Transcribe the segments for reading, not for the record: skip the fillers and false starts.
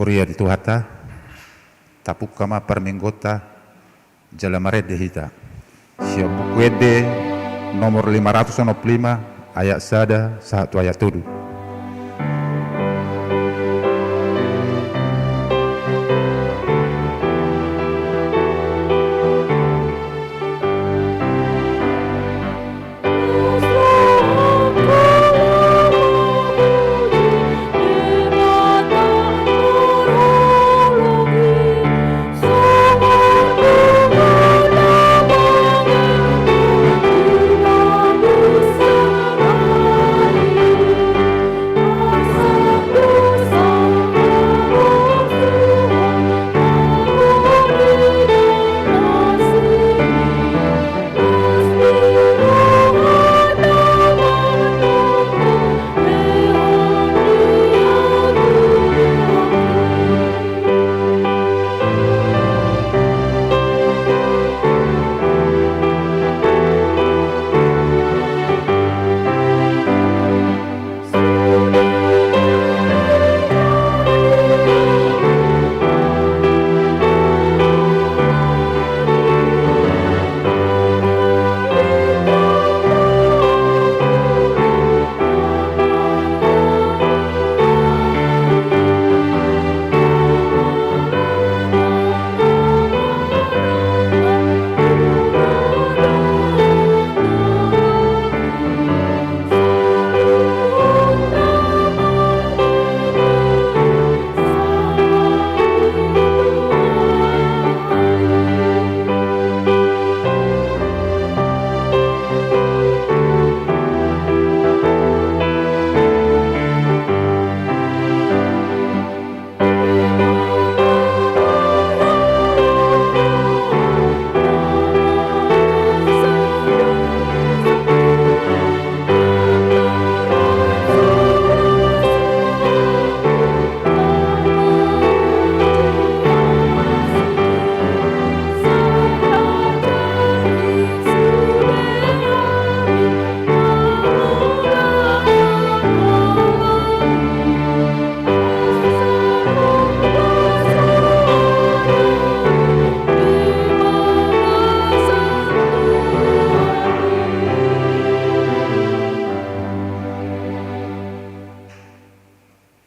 Uria di Tuhata, tapuk kama perminggota, Jalamaret de Hita. Siap bukuede nomor 565 ayat sada 1 ayat 7.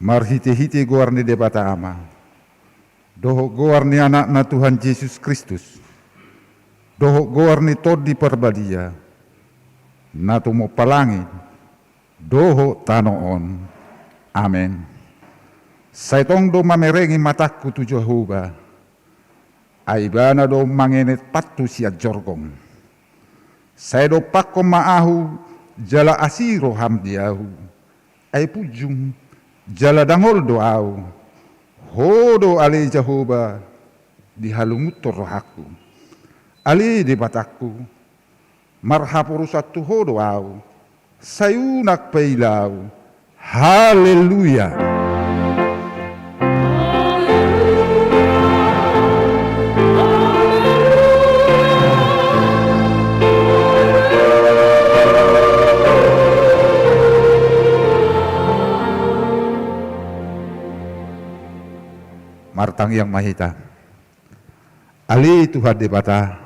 Marhite-hite goarni debata ama. Doho goarni anak na Tuhan Yesus Kristus. Doho goarni todi perbadia. Na tumo palangit. Doho tanoon. Amen. Saitong do mamerengi mataku tu Jehovah. Aibana do mangenet patu siat jorgong. Saya do pakko maahu jala asiro hamdiahu. Ai pujung jala dangol doau. Hodo ali Jehovah dihalungut rohaku. Ali di bataku. Marhapurusatu hodo au. Sayunak peilau. Haleluya. Martang yang mahita. Ali Tuhan di bata.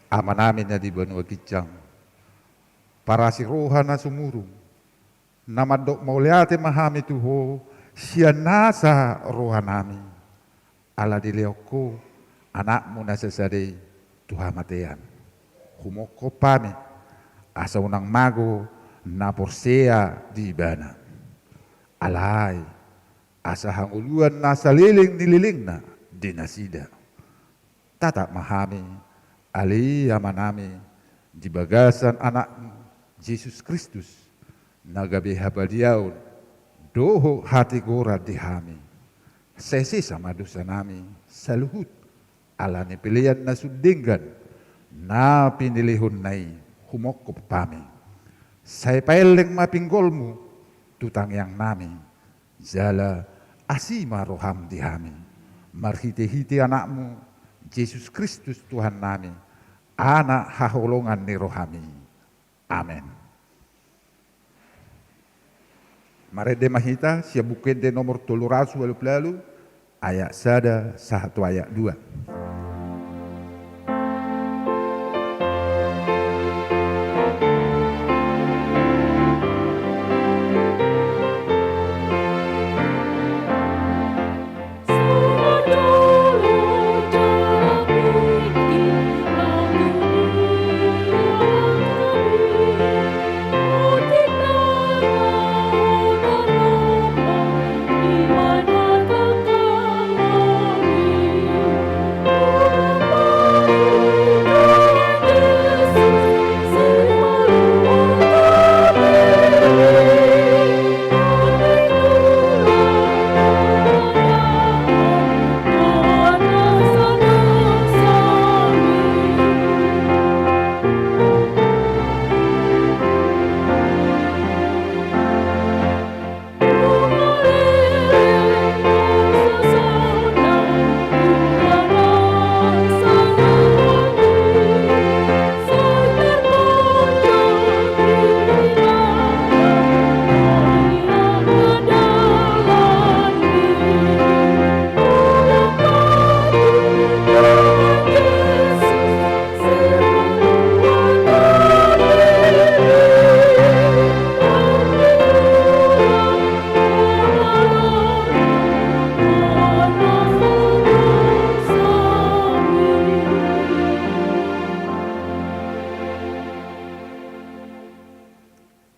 Amanamin na di benua kijang. Para si rohana sumurung. Namadok mauliate mahami tuho. Siya nasa rohanami. Ala di leoko. Anakmu na sasade Tuhan matean. Humoko pami. Asa unang mago. Naporsea di bana. Alay. Asa hanguluan nasa liling nililing na dinasida. Tatak mahami, ali amanami, di bagasan anak Yesus Kristus, nagabi habadiaun, doho hati gora dihami. Sesi sama dosa nami, saluhut, alani pilihan na sudinggan, na pinilihun nai, humokop pami. Say paeleng mapinggolmu, tutang yang nami, jala asima roham dihami. Marhite-hite anakmu, Yesus Kristus Tuhan nami, anak haholongan ni rohami. Amen. Mare de mahita, siya bukede nomor 320, ayat 1 satu ayat 2.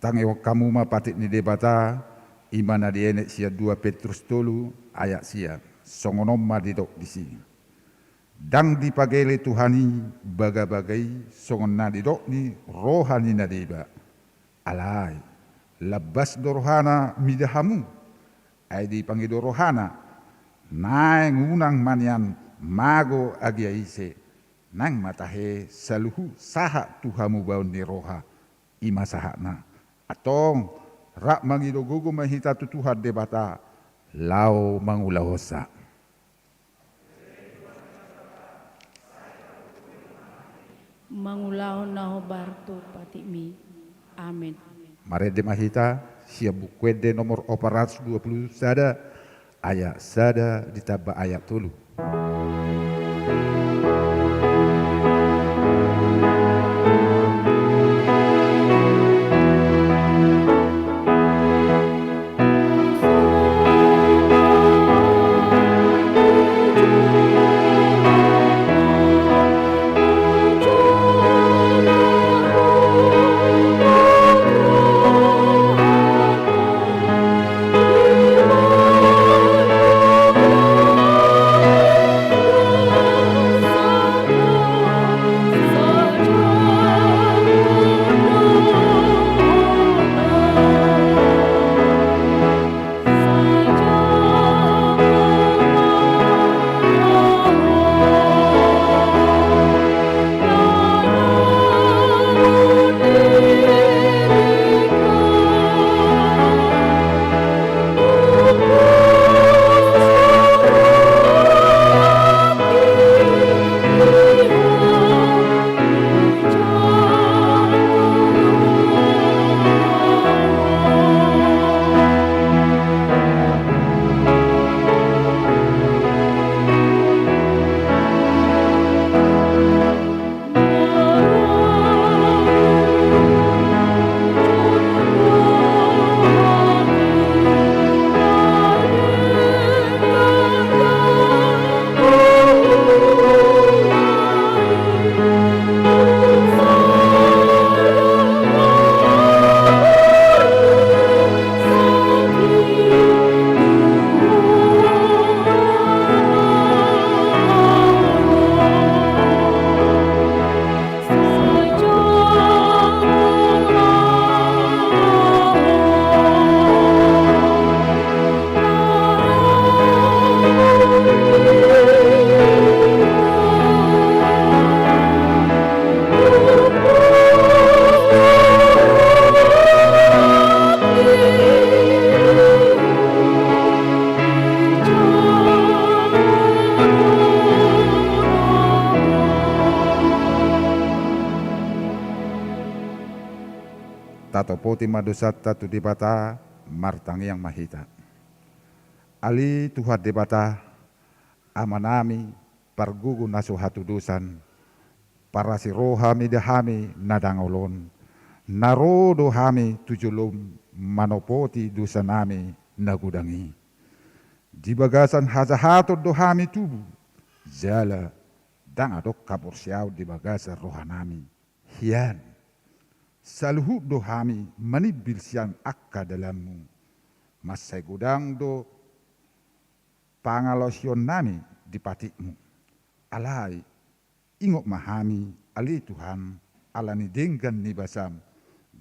Tange kamu ma patik ni debata imana di enek sia 2 Petrus 3 ayat sia songonom ma didok di sini. Dang dipagele Tuhani bagai-bagai songon na didok ni rohani na deba. Alai labas dorohana midahamu ay di pangido rohana naeng unang manian mago agi aise nang matahe saluhu saha Tuhamu baun ni roha ima sahana. Atong rak mangido gugu mahita tutuhan debata lau mangulahosa. Mangulaw na ho barto pati mi. Amen. Mare de mahita sia bukwede nomor 420 sada ayat sada ditambah ayat 3. tato poti madusata tu debata martang yang mahita. Ali Tuhan debata amanami pargugu naso hatudusan, para si rohami dahami nadangolon, narodo hami tujulum manopoti dusanami nagudangi. Di bagasan hazahato dohami tubuh, jala dangadok kabur siau di bagasan rohanami. Hian, saluhu dohami manibil siang akka dalammu, masai gudang do pangalosion nami di patikmu. Alai, ingok mahami ali Tuhan, alani denggan ni basam,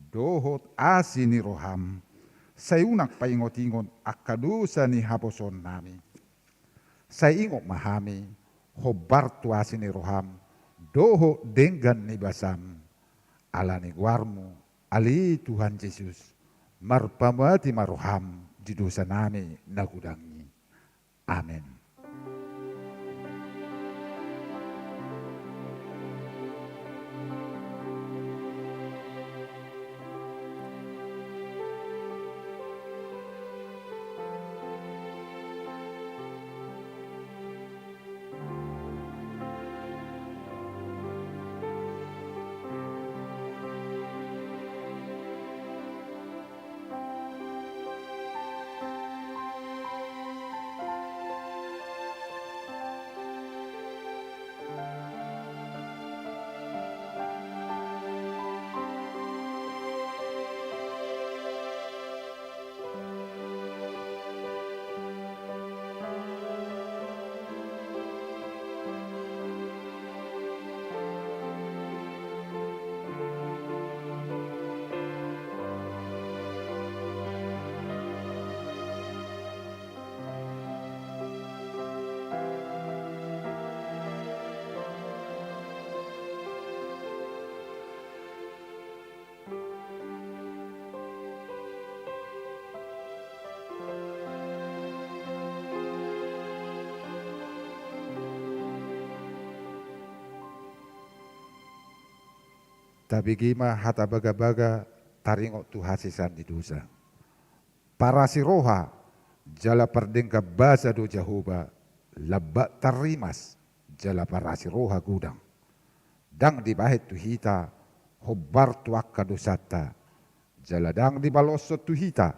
dohot asini roham, sayunak paingot-ingot akadusa ni haposon nami. Say ingok mahami, hobar tuasini roham, doho denggan ni basam, alani guarmu, ali Tuhan Yesus, marpamati maroham di dosa nami nagudangi. Amin. Tapi gima hata baga-baga taringok tu hasisan di dosa. Para si roha jala perdengka basa do Jahoba labak tarimas jala para si roha gudang. Dang di bahit tu hita hobar tu akka dosata. Jala dang di balosot tu hita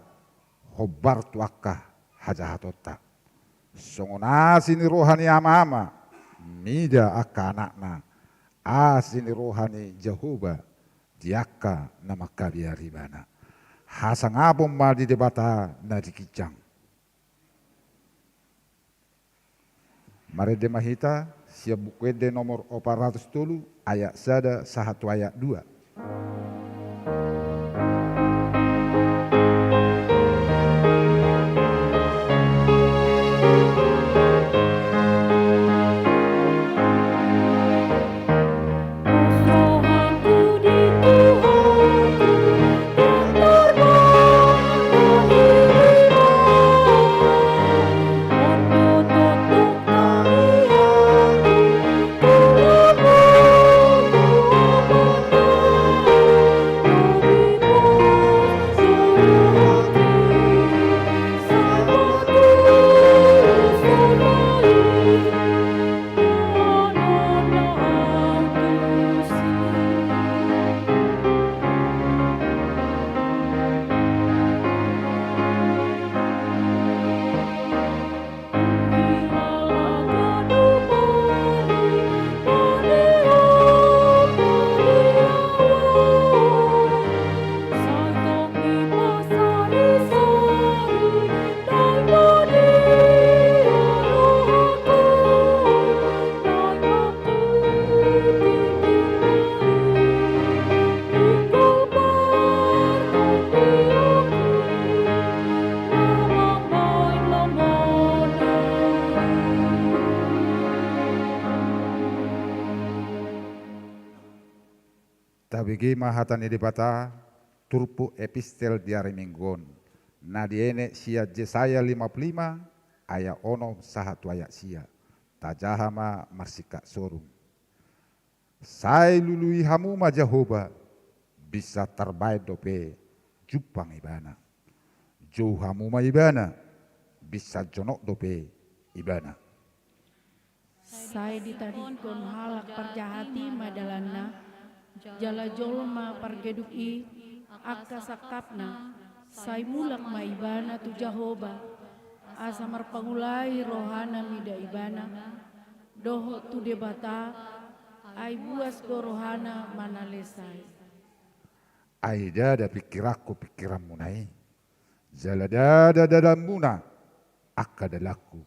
hobar tu akka hajahatota. Songonasi ni rohani ama-ama mida akka anakna. Asini rohani Jahoba diaka nama kabia ribana. Hasang abom mal di debata na dikicang. Mari demahita siap bukwede nomor 410 ayat 1 sahatu ayat 2. Tabigi mahatan idipata turpu epistel diari minggon. Nadiene sia Jesaya 55 ayat ono sahatu ayat sia. Tajahama marsika sorum. Sai lului hamuma Jahoba bisa terbaik dope jupang ibana. Jauh hamuma ibana bisa jonok dope ibana. Saya ditadikon halak perjahati madalana, jala jolma pargeduki, akka sakapna, saya mulak maibana tu Jahoba, asa marpangulai rohana mida ibana, doho tu debata, ai buas do rohana manalesai. Aida da pikiraku pikiranmu nai, jaladada dadamuna, akadalaku,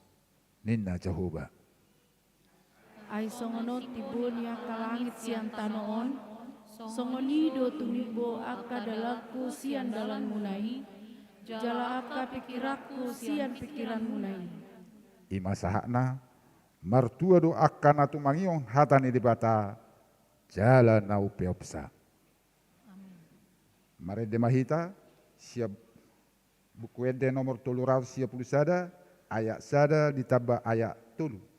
ninna Jehovah. Ai songono tibun ya kalangit sian tanoon, songonido tunibo akadalaku sian dalan munai, jala aka pikiraku sian pikiran munai. Ima sahakna, martua do akan atu mangiong hatani dibata, jala nau peopsa. Mare de mahita, siap buku ede nomor 310 sada, ayat sada ditambah ayat 3.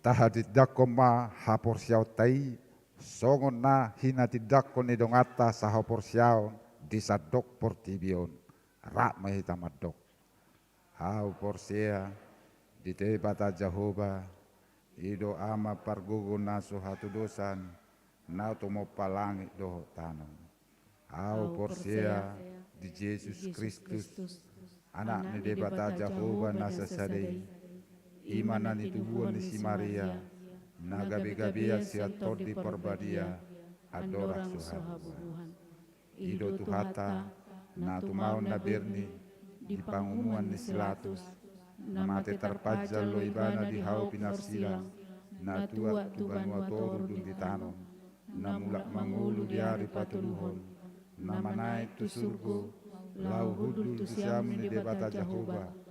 Tahadit dakoma hapor siau tai, songon na hina tidakon idongata sa hapor siau disadok portibion, rak mahitamadok. Hau porsia ditebata Jehovah, ido ama pargugo naso hatu dosan, na tomo palangi doho tanam. Hau porsia di Yesus Kristus, anak ni debata Jehovah nasa sadei, imanan itu buan si Maria, na gabi-gabia siator di perbadia, adorang suhabuhan. Ido tuhata, na tumau na berni, di pangumuan ni silatus, na mate terpajal lo ibana di hau pinarsilang, na tua tubanua toru dun di tanom, na mulak mangulu di hari patuluhon, na manai tu surgo, lau hudul tu siamu ni debata Jehovah,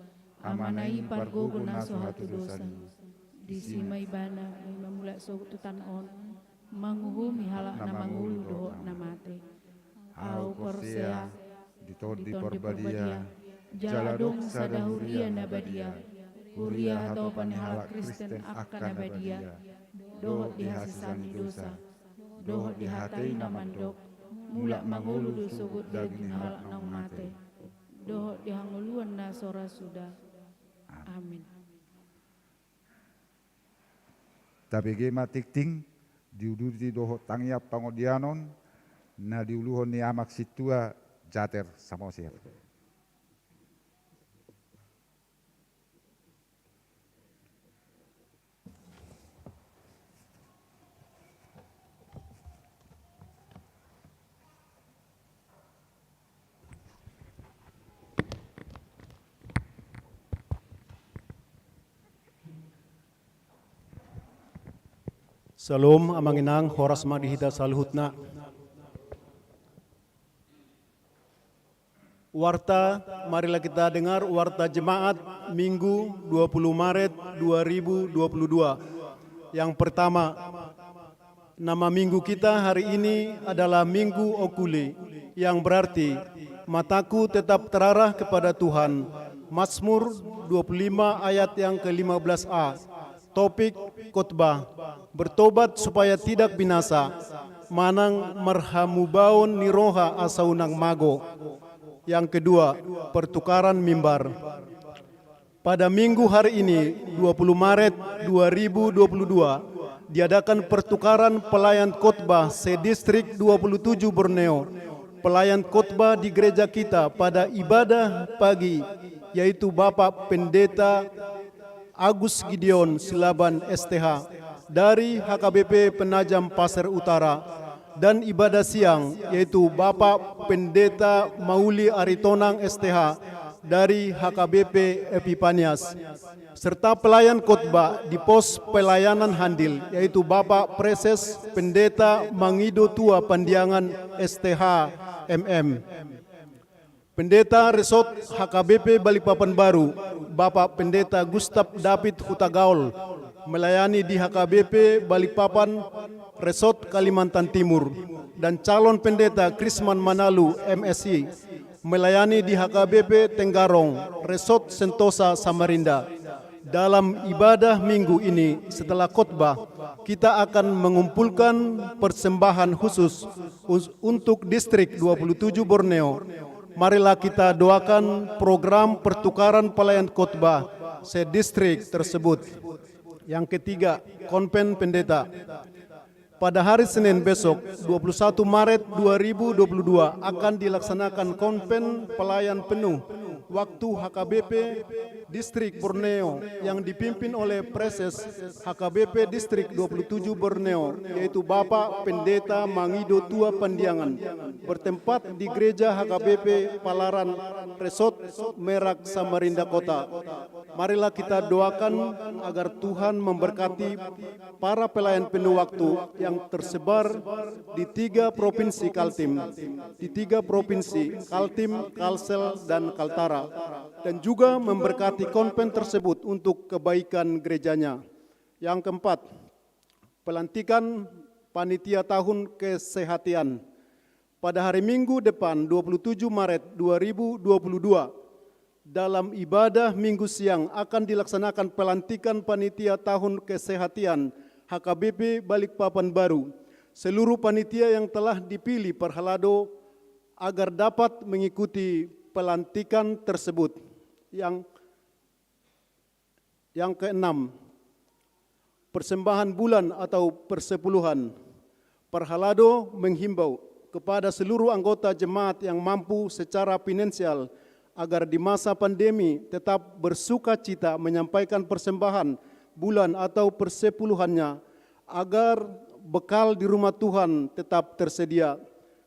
amanai pargogo naso hatu dosani, di simai bana mamula so tutan on, manguhumi halak na mangulu doho na mate. Au porsea, diton di perbadia, jaladong sada huria na badia, huria atau halak Kristen akan na badia, doho dihasisani dosa, doho dihatai na mandok, mulak mangulu sugut daging halak na mate, doho dihanguluan na sora sudah. Amin. Tapi gema tikting diuduti doho tangia pangodianon na diuluhon ni amak situa jater samosir. Salom amanginang horas madihita salhutna. Warta, marilah kita dengar warta jemaat Minggu 20 Maret 2022. Yang pertama, Nama minggu kita hari ini adalah Minggu Okuli, yang berarti mataku tetap terarah kepada Tuhan. Mazmur 25 ayat yang ke-15a. Topik khotbah, bertobat supaya tidak binasa. Manang marhamubaon niroha asaunang mago. Yang kedua, pertukaran mimbar. Pada minggu hari ini, 20 Maret 2022, diadakan pertukaran pelayan khotbah se-distrik 27 Borneo. Pelayan khotbah di gereja kita pada ibadah pagi, yaitu Bapak Pendeta Agus Gideon Silaban STH dari HKBP Penajam Pasir Utara, dan ibadah siang yaitu Bapak Pendeta Mauli Aritonang STH dari HKBP Epipanias, serta pelayan khotbah di pos pelayanan handil yaitu Bapak Preses Pendeta Mangido Tua Pandiangan STH MM. Pendeta Resort HKBP Balikpapan Baru, Bapak Pendeta Gustav David Hutagaul, melayani di HKBP Balikpapan Resort Kalimantan Timur, dan calon pendeta Krisman Manalu MSI, melayani di HKBP Tenggarong Resort Sentosa Samarinda. Dalam ibadah minggu ini setelah khotbah, kita akan mengumpulkan persembahan khusus untuk distrik 27 Borneo. Marilah kita doakan program pertukaran pelayan khotbah se-distrik tersebut. Yang ketiga, konven pendeta. Pada hari Senin besok, 21 Maret 2022, akan dilaksanakan konven pelayan penuh waktu HKBP Distrik Borneo yang dipimpin oleh Preses HKBP Distrik 27 Borneo, yaitu Bapak Pendeta Mangido Tua Pandiangan, bertempat di Gereja HKBP Palaran Resort Merak Samarinda Kota. Marilah kita doakan agar Tuhan memberkati para pelayan penuh waktu yang tersebar di 3 provinsi Kaltim, Kaltim, Kalsel, dan Kaltara, dan juga memberkati konven tersebut untuk kebaikan gerejanya. Yang keempat, pelantikan panitia tahun kesehatan. Pada hari Minggu depan 27 Maret 2022, dalam ibadah minggu siang akan dilaksanakan pelantikan panitia tahun kesehatan HKBP Balikpapan Baru. Seluruh panitia yang telah dipilih Perhalado agar dapat mengikuti pelantikan tersebut. Yang keenam, persembahan bulan atau persepuluhan. Perhalado menghimbau kepada seluruh anggota jemaat yang mampu secara finansial agar di masa pandemi tetap bersukacita menyampaikan persembahan bulan atau persepuluhannya, agar bekal di rumah Tuhan tetap tersedia.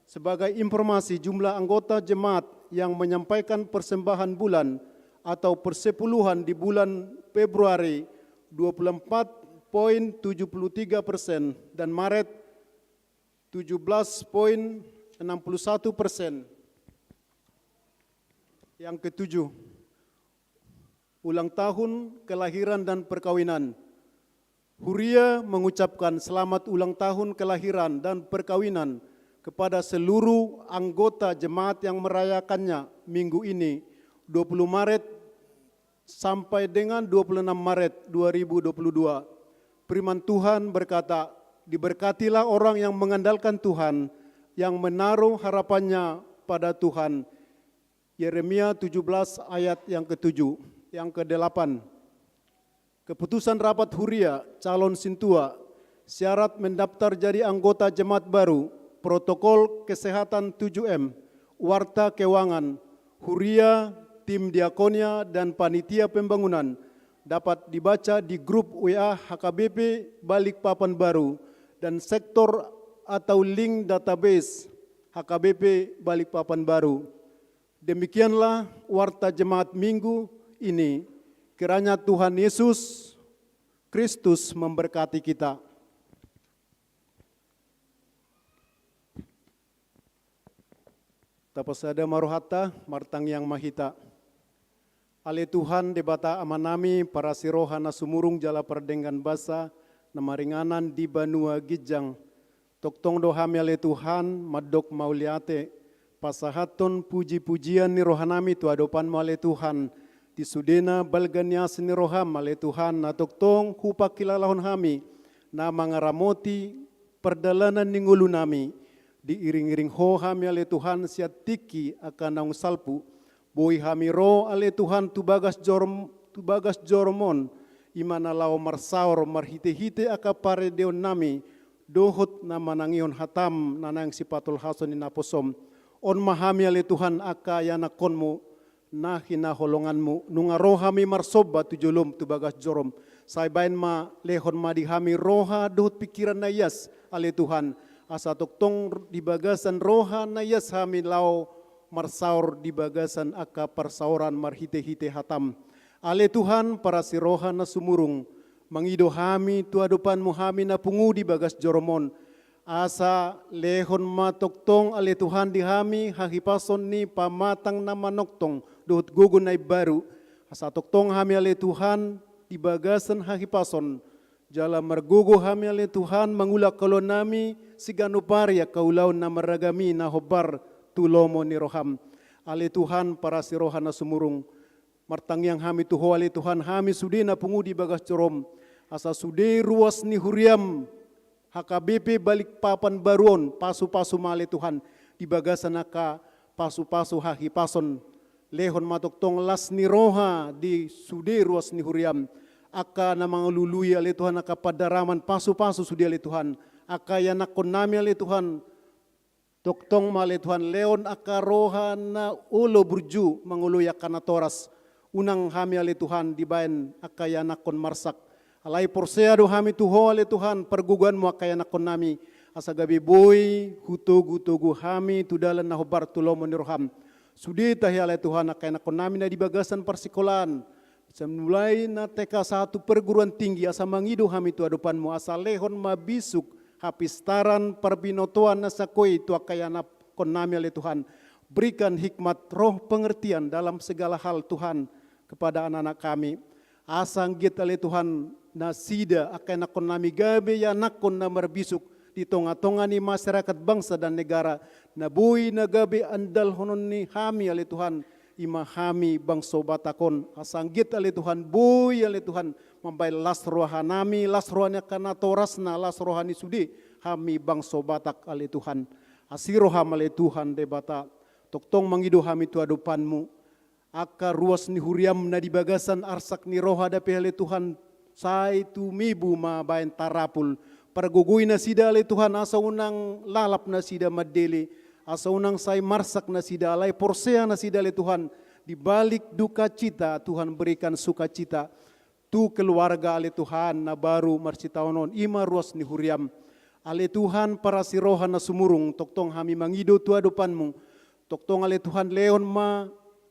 Sebagai informasi, jumlah anggota jemaat yang menyampaikan persembahan bulan atau persepuluhan di bulan Februari 24,73% dan Maret 17,61%. Yang ketujuh, ulang tahun kelahiran dan perkawinan. Huria mengucapkan selamat ulang tahun kelahiran dan perkawinan kepada seluruh anggota jemaat yang merayakannya minggu ini 20 Maret sampai dengan 26 Maret 2022. Firman Tuhan berkata, diberkatilah orang yang mengandalkan Tuhan, yang menaruh harapannya pada Tuhan. Yeremia 17 ayat yang ke-7. Yang ke-8, keputusan rapat Huria, calon Sintua, syarat mendaftar jadi anggota jemaat baru, protokol kesehatan 7M, warta keuangan, Huria, tim diakonia, dan panitia pembangunan dapat dibaca di grup WA HKBP Balikpapan Baru dan sektor atau link database HKBP Balikpapan Baru. Demikianlah warta jemaat minggu ini. Kiranya Tuhan Yesus Kristus memberkati kita. Tapasada marohata martang yang mahita. Ale Tuhan debata amanami para sirohana sumurung jala perdengan basa namaringanan di Banua Gijang Toktong dohami ale Tuhan, madok mauliate, pasahaton puji-pujian ni rohanami tu adopan ale Tuhan, di sudena balganias ni roham ale Tuhan, na toktong hupak kilalahon hami, na mangaramoti perdalanan ni ngulu nami, diiring-iring ho hami ale Tuhan siat tiki akan naung salpu, boi hami ro ale Tuhan tu bagas joromon, imana lao marsaur marhite-hite aka pare deon nami, dohot na manangion hatam nanang sipatul hason ni naposom, on mahami ale Tuhan aka yanakonmu, na hinaholonganmu, nunga rohami marsoba tu jolom tu bagas jorom, saibain ma lehon ma dihami roha dohot pikiran na yas ale Tuhan, asa toktong di bagasan roha na yas hami lao marsaur di bagasan aka persauran marhite-hite hatam. Ale Tuhan para si roha na sumurung, mangido hami tu adupanmu hami na pungu di bagas joromon, asa lehon matoktong ale Tuhan di hami hahipason ni pamatang na manoktong dohot gugun na baru, asa toktong hami ale Tuhan di bagasan hahipason, jala margugo hami ale Tuhan mangulak kalau nami sigano parya kaulaw na maragami na hobar tulomo ni roham. Ale Tuhan para si roha na sumurung, martangyang hami tuho ale Tuhan hami sudi na pungu di bagas jorom, asa sudi ruas ni huriam HKBP balik papan baruon pasu-pasu male Tuhan di bagasan aka pasu-pasu hahipason lehon matoktong las ni roha di sudi ruas ni huriam aka na mga luluy ale Tuhan aka padaraman pasu-pasu sudi ale Tuhan aka yanakon nami ale Tuhan toktong male Tuhan leon aka roha na ulo burju manguluy aka na toras unang hami ale Tuhan di bayan aka yanakon marsak alay porseado hami tuho ale Tuhan pergugan mo aka yanakon nami asa gabi boy hutugu hami tudalan na hobar tulomo ni roham sudi tahi ale Tuhan aka yanakon nami na di bagasan persikolan mulai na TK 1 perguruan tinggi asa mangido hami tu adupanmu asa lehon mabisuk hapistaran perbinotoan na sakoi tu akayana kon nami ale Tuhan berikan hikmat roh pengertian dalam segala hal Tuhan kepada anak-anak kami asa nggit ale Tuhan na sida akayana kon nami gabe ya nakon na marbisuk di tonga-tonga ni masyarakat bangsa dan negara na bui na gabe andal honon ni hami ale Tuhan imahami bangso batakon asanggit ale Tuhan boy ale Tuhan mambai las rohanami las rohani kana torasna las rohani sudi hami bangso batak ale Tuhan asiroham ale Tuhan de bata toktong mangido hami tu adupanmu aka ruas ni huriam na di bagasan arsak ni roha dape ale Tuhan sai tu mibu ma bain tarapul pergugui na sida ale Tuhan asa unang lalap na sida madele asa unang say marsak na sida alay porsea na sida le Tuhan di balik duka cita Tuhan berikan sukacita tu keluarga ale Tuhan na baru marsitaonon ima ruas ni huriam ale Tuhan para si roha na sumurung toktong hami mangido tu adupanmu toktong ale Tuhan leon ma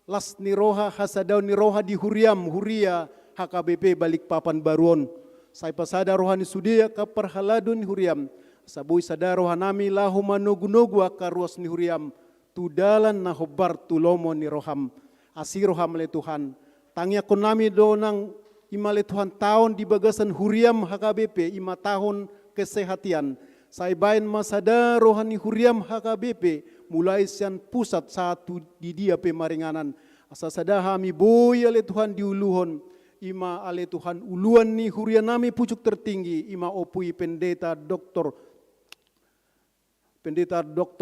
las ni roha hasadaw ni roha di huriam huria HKBP balik papan baruon say pasada rohani sudia ka perhaladun huriam sabui sadaro hanami lahu manugu-nugu aka ruas ni huriam tudalan na hobar tulomo ni roham asiroham le Tuhan tangya kon nami do nang imale Tuhan tahun di bagasan huriam HKBP 5 tahun kesehatian saibain masada rohani huriam HKBP mulai sian pusat satu di dia pemaringanan asa sadahami boy ale Tuhan diuluhon ima ale Tuhan uluan ni hurian nami pucuk tertinggi ima opui pendeta Dr.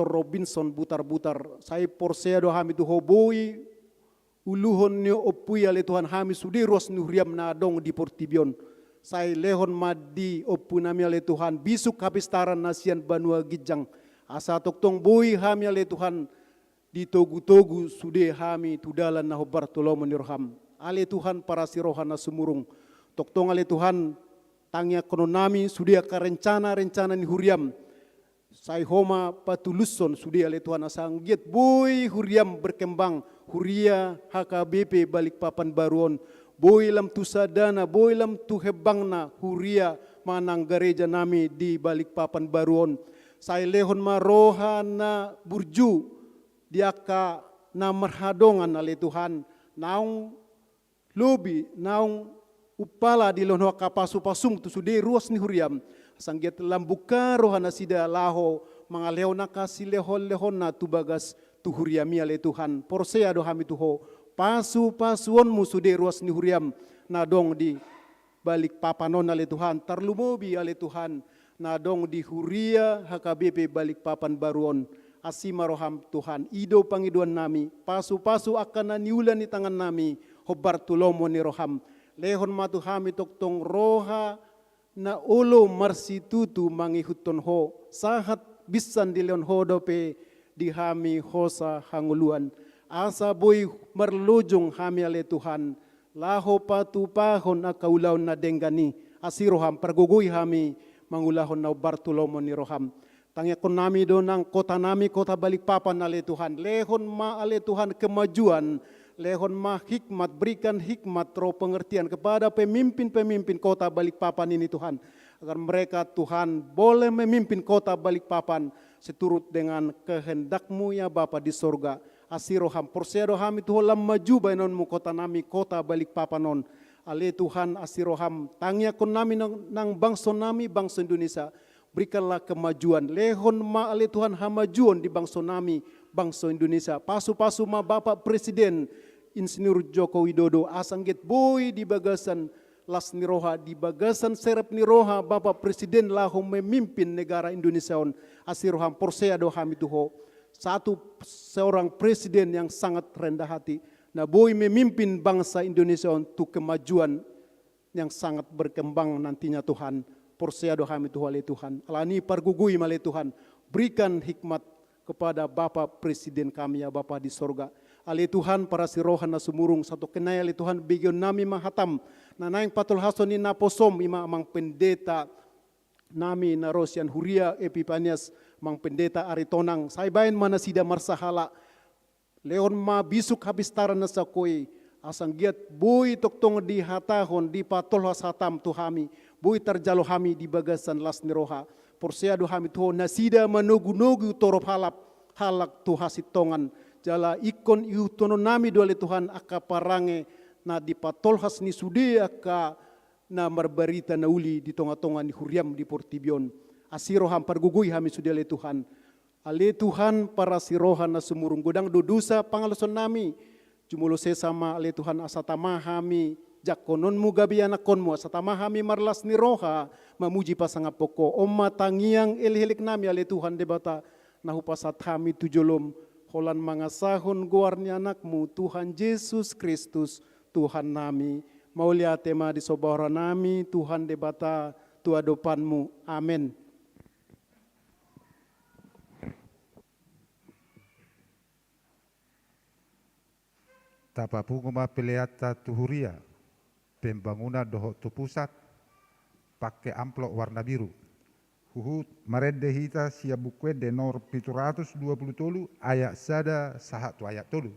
Robinson butar-butar saya porseado hami tu hoboi uluhon ni opui ale Tuhan hami sudi ros ni huriam na dong di Portibion saya lehon madi opu nami ale Tuhan bisuk hapistaran nasian Banua Gijang asa toktong boi hami ale Tuhan di togu-togu sudi hami tudalan na hobar tulomo ni roham ale Tuhan para si rohana sumurung toktong ale Tuhan tangya kono nami sudi aka rencana ni huriam sai homa patuluson sudi ale Tuhan asanggit boy huriam berkembang huria HKBP balik papan baruon boy lam tu sadana boy lam tu hebangna huria manang gereja nami di balik papan baruon sai lehon maroha na burju diaka na merhadongan ale Tuhan naung lobi naung upala di lono kapasu pasung tu sudi ruas ni huriam Sangget lambuka rohana sida laho mangaleo na kasih lehon na tubagas tuhuriami ale Tuhan. Porsea do hami tuho pasu-pasuon musude ruas ni huriam na dong di balik papanon ale Tuhan. Tarlumobi ale Tuhan na dong di huria HKBP balik papan baruon. Asima roham Tuhan, ido pangiduan nami, pasu-pasu akan niulan ni tangan nami, hobar tulomo ni roham. Lehon matu hami toktong roha na ulo marsitutu mangihuton ho, sahat bisan di leon ho dope di hami hosa hanguluan. Asa boy marlujung hami ale Tuhan, laho patu pahon akaulaon na denggani, asiroham pergugui hami mangulahon na hobar tulomo ni roham. Tangyakan nami do nang kota nami, kota Balikpapan ale Tuhan. Lehon ma ale Tuhan kemajuan, lehon ma hikmat, berikan hikmat roh pengertian kepada pemimpin-pemimpin kota Balikpapan ini Tuhan. Agar mereka Tuhan boleh memimpin kota Balikpapan seturut dengan kehendak-Mu ya Bapa di sorga. Asiroham, porseroham itu holam maju bainonmu kota nami, kota Balikpapanon. Ale Tuhan asiroham, tangyakan nami nang bangsa nami, bangsa Indonesia. Berikanlah kemajuan, lehon ma ale Tuhan hamajuan di bangsa nami, bangsa Indonesia. Pasu-pasu ma Bapak Presiden Insinyur Joko Widodo asangget boy di bagasan las niroha, di bagasan serap niroha Bapak Presiden lahu memimpin negara Indonesia on. Asiroham porsea doham itu ho. Seorang presiden yang sangat rendah hati. Nah boy memimpin bangsa Indonesia untuk kemajuan yang sangat berkembang nantinya Tuhan. Porsea doham itu oleh Tuhan. Alani pargugui malai Tuhan. Berikan hikmat kepada Bapak Presiden kami ya Bapak di sorga. Ale Tuhan para sirohan na sumurung satu kenaya ale Tuhan bigyon nami mahatam. Na naing patul hason ni naposom ima amang pendeta nami na Rosian Huria Epipanias mang pendeta Aritonang. Saibain mana sida marsahala. Leon ma bisuk habis taran na sakoi. Asang giat bui toktong di hatahon di patol hasatam tuhami. Bui terjalo hami di bagasan las niroha. Porsea do hami tuho nasida manogu-nogu torop halak tuhasit tongan. Jala ikon iutono nami dole Tuhan aka parange na di patol has ni sude aka na marbarita na uli di tonga-tonga ni huriam di Portibion. Asiroham pargugui hami sude ale Tuhan. Ale Tuhan para sirohan na sumurung godang dodusa pangalason nami. Jumulo sesama ale Tuhan asatama hami jakononmu gabi anakonmu asatama hami marlas ni roha mamuji pasanga poko omma tangiang elhelik nami ale Tuhan debata nahupasat hami tujolom holan mangasahon guarni anakmu Tuhan Yesus Kristus Tuhan nami maulia tema di sobara nami Tuhan debata tuadopanmu amin. Tapapungu ma peleata tuhuria, pembangunan doho tu pusat, pakai amplop warna biru. Huhut marede hita siap bukwe de nomor 720 tolu ayat sada sahatu ayat tolu.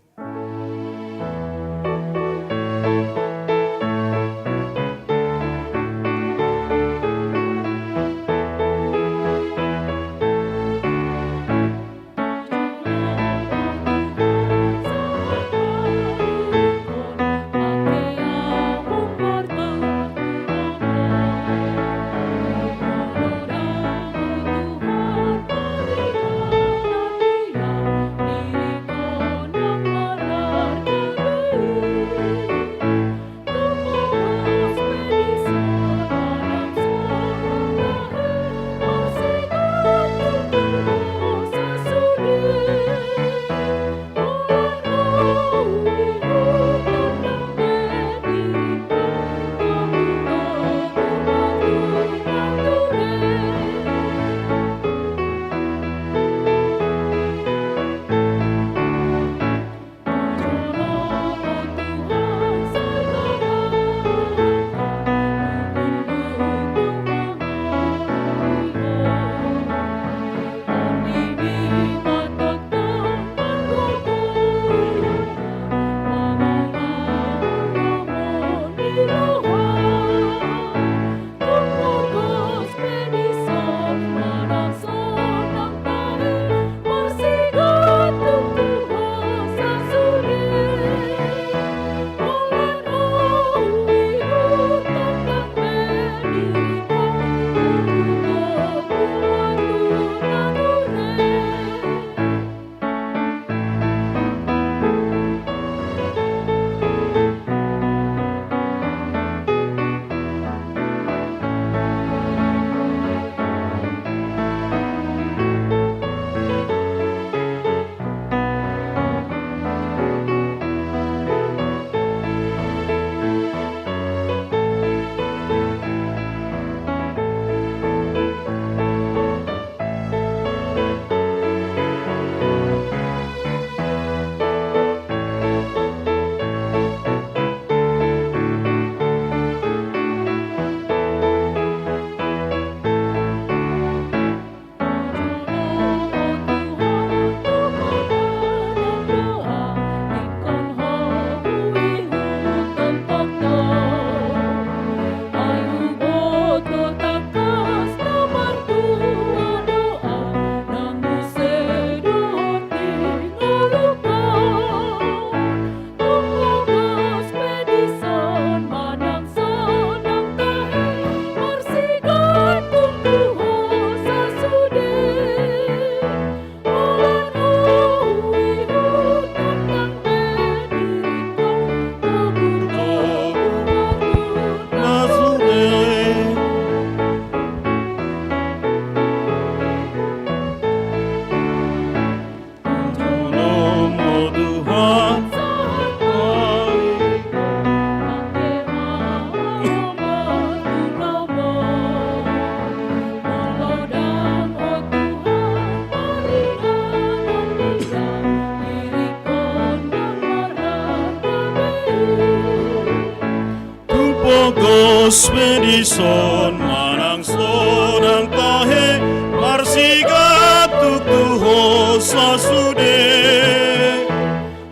Gospedison manang sonang tahe marsiga tutuho sasude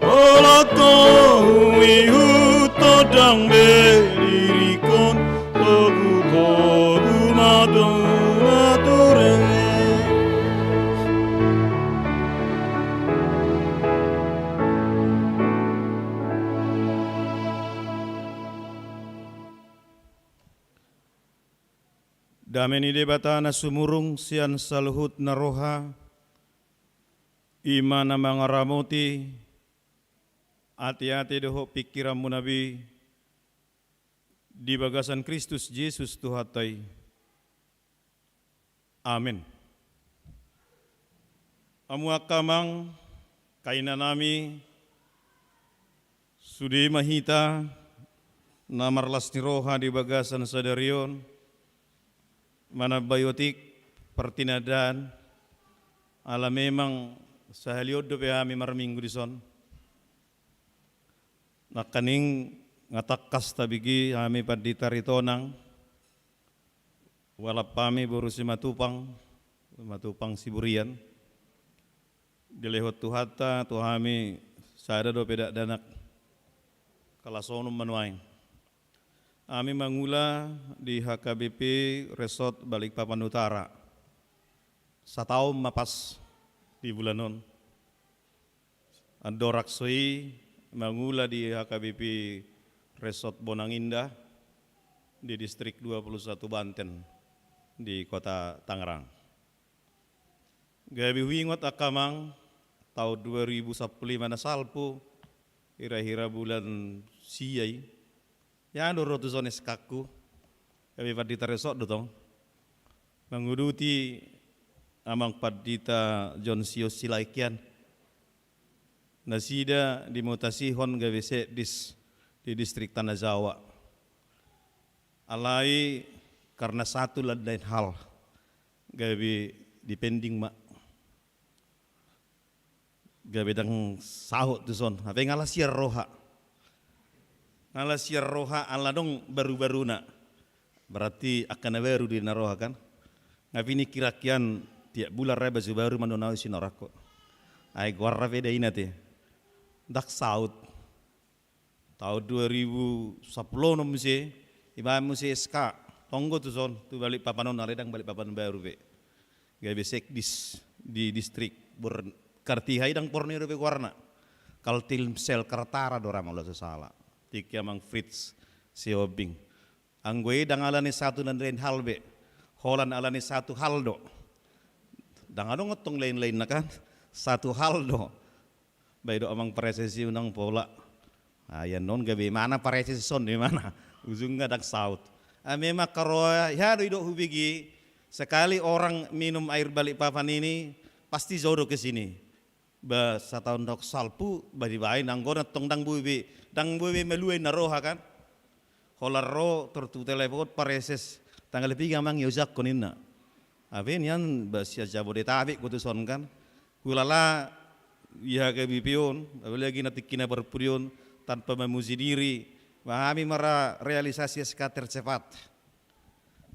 ola tohui huto dang beririkon togu togu madona ture. Dameni debata na sumurung sian saluhut na roha, ima na mga ramoti, ati-ati doho pikiran mo nabi, di bagasan Kristus Jesus Tuhatay. Amen. Amua kamang kaina nami, sudi mahita, na marlas ni roha di bagasan sadarion, mana biotik pertinadan ala memang sahaliodo pe ami marminggu dison nakaning ngatakkas tabigi ami padita ritonang walap pami burusi matupang siburian dilehot tuhata tuhami sada do pedak danak kalasonum manuaing. Ami mangula di HKBP Resort Balikpapan Utara. Satahun mapas di bulan non. Andorak soi mangula di HKBP Resort Bonangindah di distrik 21 Banten di kota Tangerang. Gabi wingot akamang tahun 2015 na salpo ira-ira bulan siyai. Ya nurut zones kaku, kami padita resort dotong, menguduti amang padita John Sio Silaikian, nasida dimutasi hon gawese di distrik Tanah Jawa. Alai karena satu lain hal, gawi dipending mak, gawi dang sahut tu son, apa yang ngalah siar roha. Nala siar roha ala dong baru-baru na. Berarti akan baru di naroha kan. Ngapini kirakian tiap bulan reba baru mandonau sinorako. Ai guarra beda inate. Dak saut. Tahun 2010 nom se imam se SK. Tonggo tu son tu balik papanon aledang balik papan baru be. Gabe sekdis di distrik kartihai dang porniro be warna. Kaltil sel kartara dorama lo sesala. Tikia mang Fritz Siobing. Anggoe dang alani satu dan lain hal be. Holan alani satu hal do. Dang ado ngotong lain-lain na kan. Satu hal do. Baik do amang presesi unang pola. Ayan non gabi mana presesi son di mana. Ujung ngadak saut. Memang karoya ya do hubigi. Sekali orang minum air Balikpapan ini pasti jodoh ke sini. Ba satahun dok salpu badi bae nanggona tong dang bubi meluai naroha kan holar ro tertu telepon pareses tanggal 3 mang yozak konina aben yan basia Jabodetabek kutuson kan hulala ya ke bipion lagi natikina berpurion tanpa memuji diri kami mara realisasi skater cepat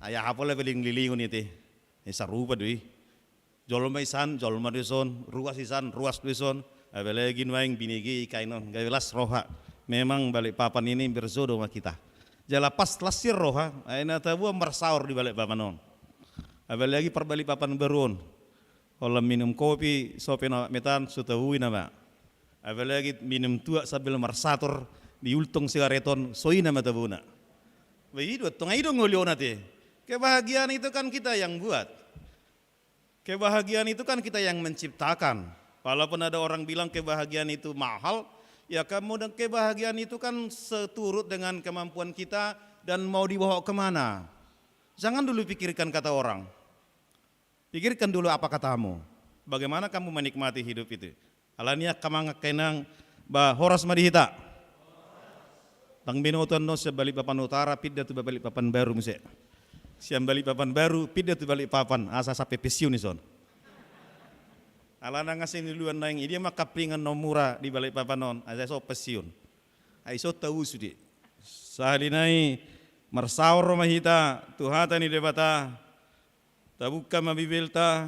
ayah apa leveling lilingun itu sarupa dui jolma isan, jolma duson, ruas isan, ruas duson, apalagi nuaing binigi kainon, gawelas roha. Memang Balikpapan ini berjodoh sama kita. Jala pas lasir roha, aina tabu mersaur di Balikpapan non. Apalagi per Balikpapan beruon. Kalau minum kopi, sopena metan sutahui nama. Apalagi minum tua sambil mersator di ultung sigareton, soi nama tabuna. Begitu, tengah itu ngolion nanti. Kebahagiaan itu kan kita yang buat. Kebahagiaan itu kan kita yang menciptakan. Walaupun ada orang bilang kebahagiaan itu mahal, ya kemudian kebahagiaan itu kan seturut dengan kemampuan kita dan mau dibawa kemana. Jangan dulu pikirkan kata orang. Pikirkan dulu apa katamu. Bagaimana kamu menikmati hidup itu. Alania kamang kenang bah horas madihita. Tang binoton no Balikpapan Utara pindah tu Balikpapan Baru muse. Siam Balikpapan Baru pindah tu Balikpapan asa sampai pensiun ison. Alana ngasih duluan naing dia mah kaplingan nomura di Balikpapan non asa so pensiun. Ai so tahu sudi. Sahalinai Marsaur mahita tuhata ni debata tabuka mabibilta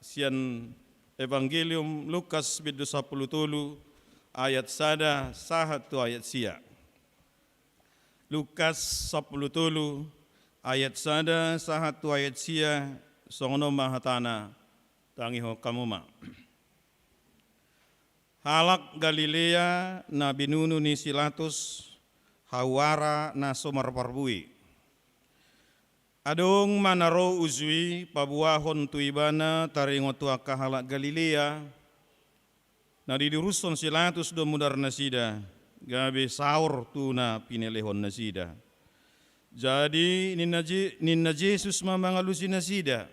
sian Evangelium Lukas bidu 10 ayat sada sahat tu ayat sia. Lukas 10 ayat sada sahat tu ayat sia songono mahatana tangiho kamuma. Halak Galilea na binunu ni Silatus hawara na somar parbui. Adong manaro uzwi pabuahon tuibana taringo tuaka halak Galilea na diduruson Silatus do mudar nasida gabe saur tuna pinelehon nasida. Jadi ninna Jesus mamangalusi nasida.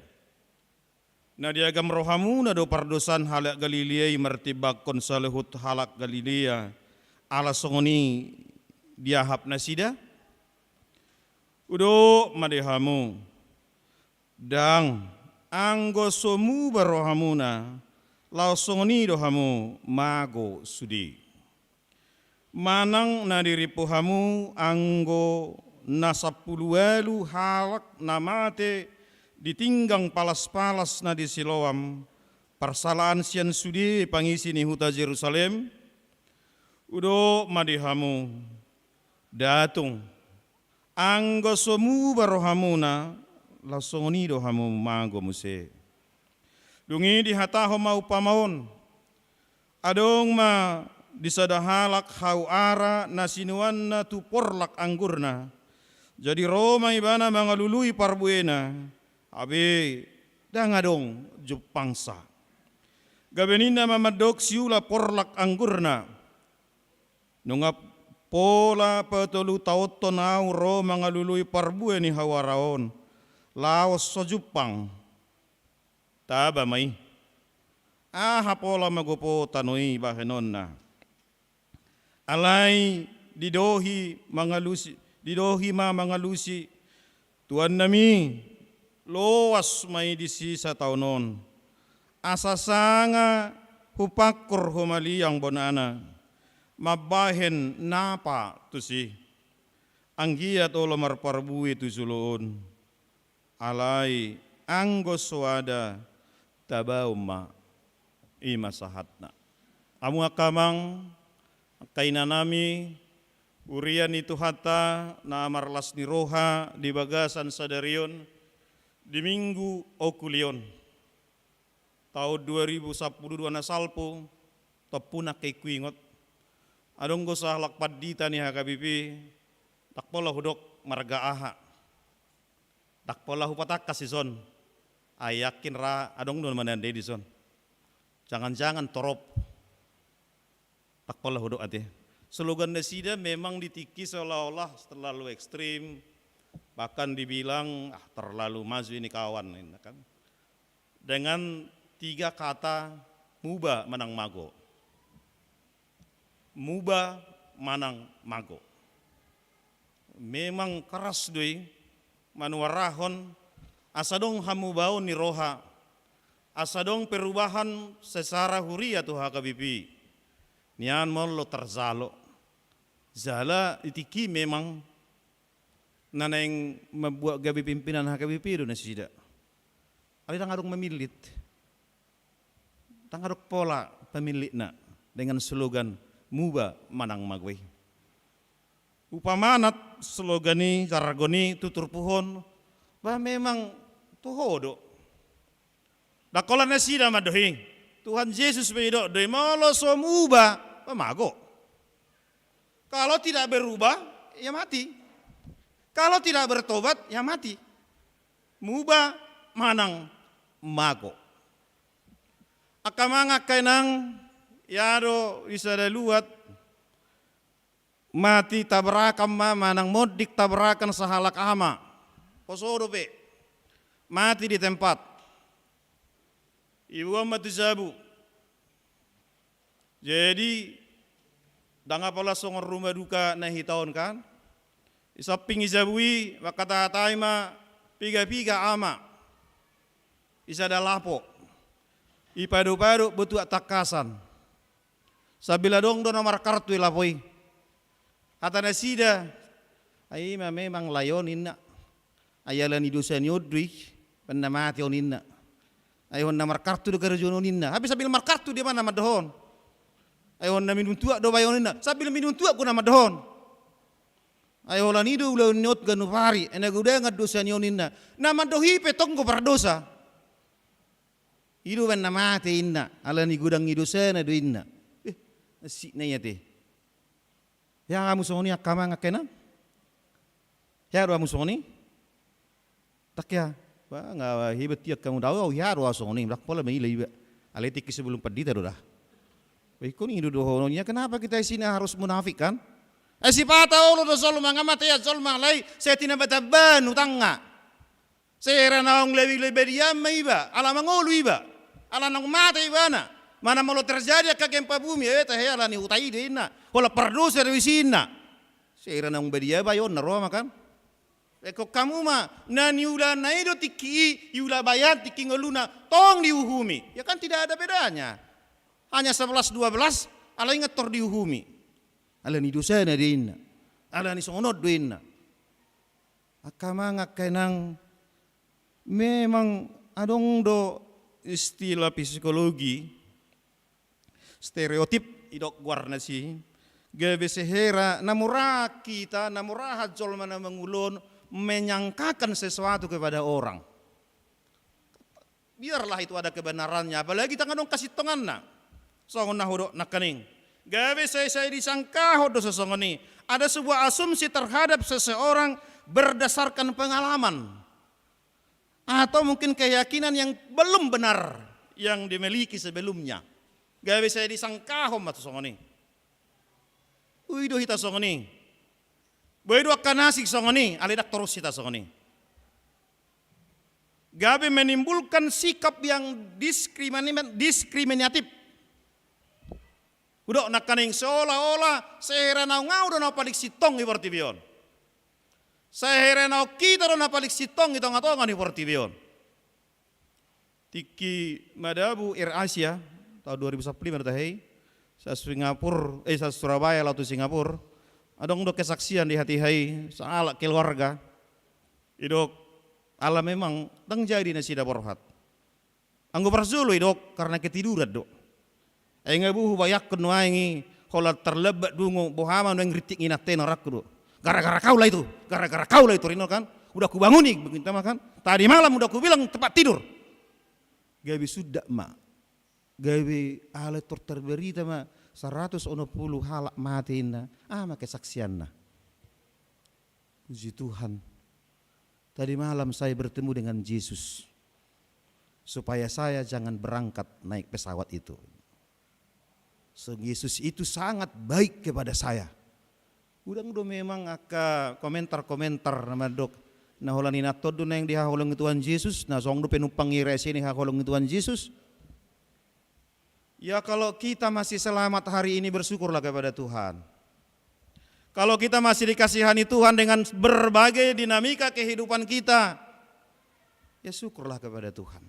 Na diagam rohamu na do pardosan halak Galilea martibak konsalehut halak Galilea ala songoni diahap nasida. Udo madehamu dang anggo somu barohamuna lausongoni dohamu mago sudi. Manang nadiripuhamu anggo nasapuluelu halak namate ditinggang palas-palas na di Siloam persalahan sian sudi pangisi ni huta Jerusalem. Udo madihamu datung anggo somu barohamuna lasongoni dohamu mago muse. Dungi dihataho mau pamaon adong ma disadahalak hau ara nasinuan na tu porlak anggurna. Jadi Roma ibana mangalului parbuena abe dangadong jupangsa. Gabenina mamadok siula porlak anggurna. Nungap pola petolu tauton au ro mangalului parbue ni hawaraon laos so Jepang taba mai pola magopo tanoi bahenonna alai didohi mangalusi tuan nami loas mai di sisa taunon asasanga hupakur humali yang bonana mabahen napa tu si anggiat olamar parbui tu sulun alai anggo suada tabauma ima sahatna amu akamang kainanami urian itu hatta na amarlas ni roha di bagasan sadarion di minggu okulion tahun 2012 na salpo tepuna kay kuingot adong go sa lakpad dita ni hakabipi takpola hudok marga aha takpola hupatak kasison ayakin ra adong don manande dison jangan-jangan torop takpola hudok ate slogan nasida memang ditiki seolah-olah terlalu ekstrim bahkan dibilang terlalu maju ini kawan kan dengan 3 kata muba manang mago. Muba manang mago. Memang keras doi manuarahon asadong hamubaon ni roha asadong perubahan secara huria tuh hakabipi nian mollo terzalo zala itiki memang naneng membuat gabi pimpinan hakabipi do nasida ali tangarung memilit tangaruk pola pemilikna dengan slogan muba manang magwe. Upamanat slogani jargoni tutur puhon bah memang tuhodo. Dakola nasida madohi Tuhan Yesus bedo doi malo so muba pamago. Kalau tidak berubah ya mati. Kalau tidak bertobat ya mati. Muba manang mago. Akamanga kainang yado isada luat mati tabrakan manang modik tabrakan sahalak ama posodo pe mati di tempat ibu mati zabu jadi danga pola songor rumah duka nahi tahun kan isaping izabui wakata taima piga ama isada lapo ipadu-padu betu takasan sabila dong do nomor kartu ilapoi. Kata nasida Ai memang layon inna. Ayalan idosa nyodri, penamati on inna. Ayon na markartu do kerjono inna. Habis sabil markartu di mana madahon. Ayon na minum tua do bayon inna. Sabil minum tua kuna madahon. Ayon lan idu ulah nyot ganu pari. Ena guda ngad dosa nyon inna. Nama dohi petong go pardosa. Idu penamati inna. Alani gudang idosa na do inna. Si na yate. Ya kamu soni akama ngakena. Ya do kamu soni. Tak ya. Ba nga hibat tiak kamu daw ya do soni dak pola mai leiba. Aletik sebelum pedita do dah. Baik kau ni do hononya kenapa kita sini harus munafik kan? Si patau lo do sol mangamat ya sol manglai saya tina bataban utanga. Saya naong lebi dia maiba ala mangolu iba. Ala nang mata ibana. Mana mau terjadi kakempa bumi eta he ala ni utai de inna. Wala perdosa de wisina. Saya naong bedia bayon na Roma kan? Eko kamu mah na niula naido tiki iula bayar tiki ngeluna tong diuhumi. Ya kan tidak ada bedanya. Hanya 11 12 ala ingat tor diuhumi. Ala ni dosa na dinna. Ala ni songot dinna. Akama ngakenang memang adong do istilah psikologi stereotip idok warna si gawe sehera namura kita namura hajol mana mengulun menyangkakan sesuatu kepada orang. Biarlah itu ada kebenarannya, apalagi tangan dong kasih tongan na. Songon na hodok nakaning. Gawe saya disangka hodok sesongon ini. Ada sebuah asumsi terhadap seseorang berdasarkan pengalaman. Atau mungkin keyakinan yang belum benar yang dimiliki sebelumnya. Gawe saya disangka homat songon ini. Uido hita songon ini. Boedo akanasik songoni, alidak terus kita songoni. Gabe menimbulkan sikap yang diskriminatif. Udah nakaning seolah-olah seheranau ngau do napalik sitong i portibion. Seheranau kita do napalik sitong i tonga-tonga ni portibion. Tiki madabu Air Asia tahun 2015 tahai sa Singapura sa Surabaya laut Singapura. Adong do kesaksian di hati hai saala keluarga. Idok ala memang tang jadi nasida borhat. Anggo berzulu idok karena ketiduran dok. Enga buhu bayak kenu aingi hola terlebat dungo bohama nang ritik inate narak dok. Gara-gara kau lah itu Rino kan. Udah ku banguni begitu makan. Tadi malam udah ku bilang tempat tidur. Gawe sudah mak. Gawe ala terberita mak. 110 halak matina, ama kesaksianna. Puji Tuhan. Tadi malam saya bertemu dengan Yesus. Supaya saya jangan berangkat naik pesawat itu. So, Yesus itu sangat baik kepada saya. Udah memang aka komentar-komentar nama dok. Nah holani natodo na yang dihaholong Tuhan Yesus. Nah song do penumpang iresi ni haholong Tuhan Yesus. Ya kalau kita masih selamat hari ini bersyukurlah kepada Tuhan. Kalau kita masih dikasihani Tuhan dengan berbagai dinamika kehidupan kita, ya syukurlah kepada Tuhan.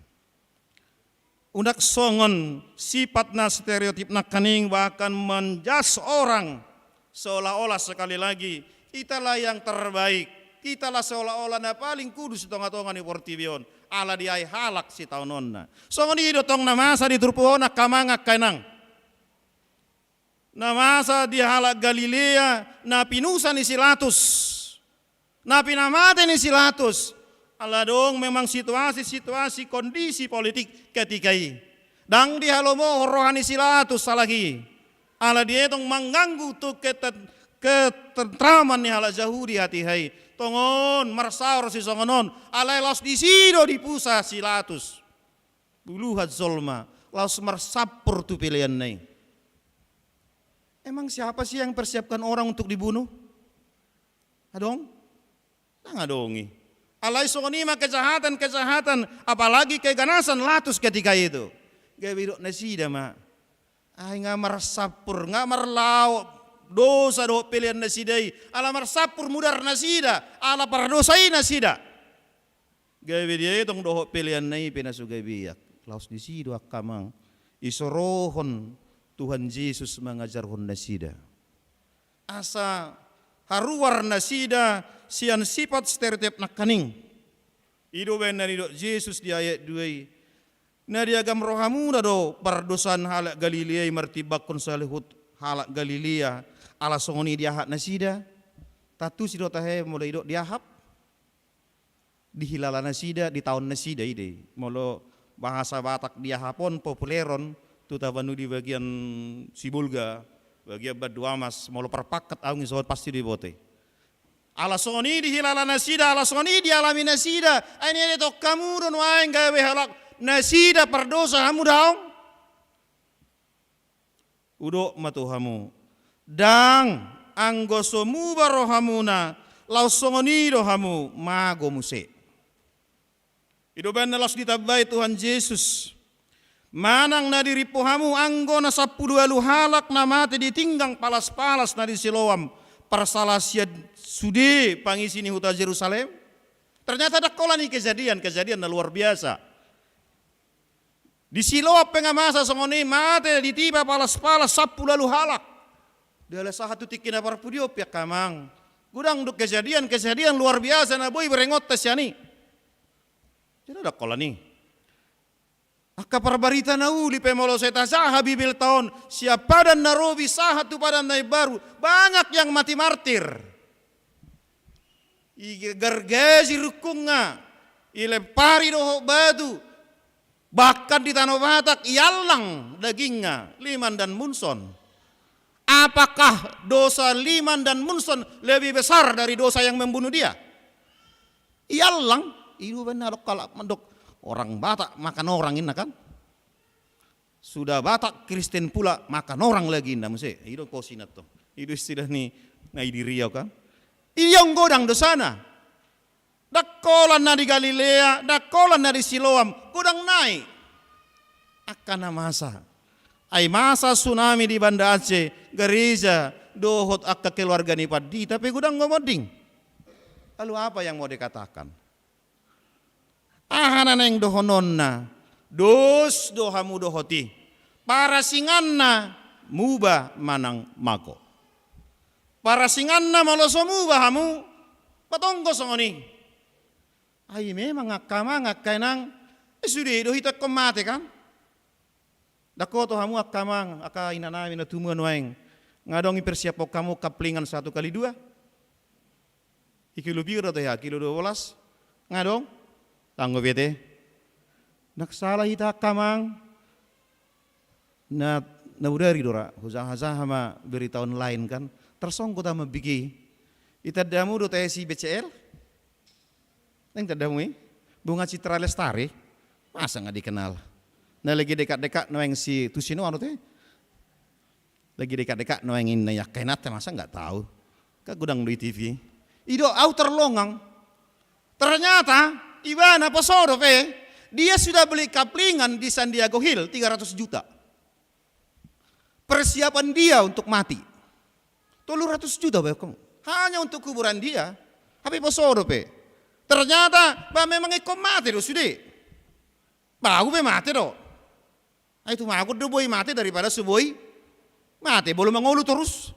Undak songon sifatna stereotipna kaning bahkan menjas orang seolah-olah sekali lagi kitalah yang terbaik. Kitalah seolah-olah na paling kudus tonga-tonga ni portibion. Ala diai halak si taunonna. Songon ido tong namasa di turpuhona kamanga kanang. Namasa di halak Galilea na pinusa ni Silatus. Na pinamate ni Silatus. Ala dong memang situasi kondisi politik ketika ini. Dang di halomo rohani Silatus salagi. Ala dia tong mengganggu tu ketentraman ni halak jauh di hati hai. Tongon marsaur si songonon alai laos di sido di pusa Silatus buluhat zolma laos marsapur tu pilihan nai. Emang siapa sih yang persiapkan orang untuk dibunuh? Adong? Nang adongi. Alai songonima kejahatan apalagi keganasan Latus ketika itu. Gawidok nasida ma. Ay nga marsapur nga marlau dosa do pilihan nasidai ala marsapur mudar nasida ala paradosai nasida gawe dia tong doho pilihan nai penasu gabiak laos di sido akamang isorohon Tuhan Yesus mengajar hon nasida asa haruar nasida sian sifat stereotip nakaning. Ido benar ido Yesus di ayat 2. Na diagam rohamu na do pardosan halak Galilea martibak kon salihut halak Galilea ala songoni diahat nasida. Tatu sido tahe mulai ido diahap. Di hilala nasida di tahun nasida ide. Molo bahasa Batak diahapon populeron tu tabanu di bagian Sibulga, bagian Baduamas molo perpakat aung isot pasti dibote. Alasoni di hilala nasida, alasoni di alami nasida. Ini ada tok kamu don waeng gawe halak nasida perdosa kamu daong. Udo matuhamu. Dang anggosomu barohamuna lausongoni dohamu mago muse. Ido benar las ditabai Tuhan Yesus. Manang na diripuhamu anggo na 10 halak na mati ditinggang palas-palas na di Siloam. Parsalasiad sude pangisi ni huta Jerusalem. Ternyata ada kola nih kejadian na luar biasa. Di Siloam pengamasa songoni mati ditiba palas-palas 10 halak. Dia satu tikina parpudio pihak kamang. Gudang duk kejadian luar biasa na boy berengot tes yani. Tidak ada kola nih. Aka parbarita na uli pemolo seta saha bibil tahun siapa dan narobi saha tu padan nai baru banyak yang mati martir. Ige gargaji rukunga ilepari doho batu bahkan di tanah Batak ialang dagingnya Liman dan Munson. Apakah dosa Liman dan Munson lebih besar dari dosa yang membunuh dia? Ialang itu benar kalau mendok orang Batak makan orang ini kan. Sudah Batak Kristen pula makan orang lagi indah mesti. Itu kosinat tuh. Itu istilah nih ngai di Riau kan. Iyong godang do sana. Dakolan na di Galilea, dakolan na di Siloam, godang naik. Akan masa. Ai masa tsunami di Banda Aceh, gereja dohot akka keluarga ni padi tapi godang ngomoding. Lalu apa yang mau dikatakan? Ahanan yang dohononna dos dohamu dohoti para singanna muba manang mako para singanna maloso muba hamu patonggo songoni ai memang akama ngakainang sudi dohita komate kan dako to hamu akamang aka inanami na tumuan waeng ngadongi persiapo kamu kaplingan 1 kali 2 ikilo biro to ya kilo 12 ngadong tanggo bete nak salah hita kamang na udari dora huzah hama berita online kan tersongko tama bigi ita damu do TSI BCL neng tadamu bunga Citra Lestari masa nggak dikenal nah lagi dekat-dekat noeng si Tusino anu teh lagi dekat-dekat noengin na yakenat masa nggak tahu ka gudang di TV ido au terlongang ternyata Iwana Pasoro dia sudah beli kaplingan di San Diego Hill 300 juta. Persiapan dia untuk mati. 300 juta kamu. Hanya untuk kuburan dia. Tapi Pasoro ternyata memang ikut mati do sudah. Bagu mati do. Itu magut do boy mati daripada suboi mati belum mengulu terus.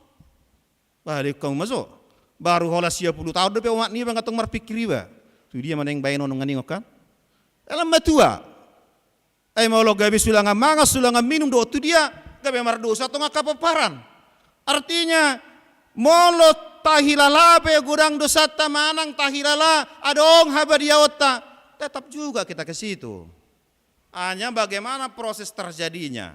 Balik kamu masuk. Baru hola 10 tahun do umat ni bang katong marpikiri ba. Tu dia mana yang bayi nonong ngani kan? Dalam matua. Mau lo gabi sulangan manga sulangan minum do tu dia gabi mardosa atau ngakapaparan. Artinya molo tahilala pe gudang dosa tamanang tahilala adong habadiaota tetap juga kita ke situ. Hanya bagaimana proses terjadinya.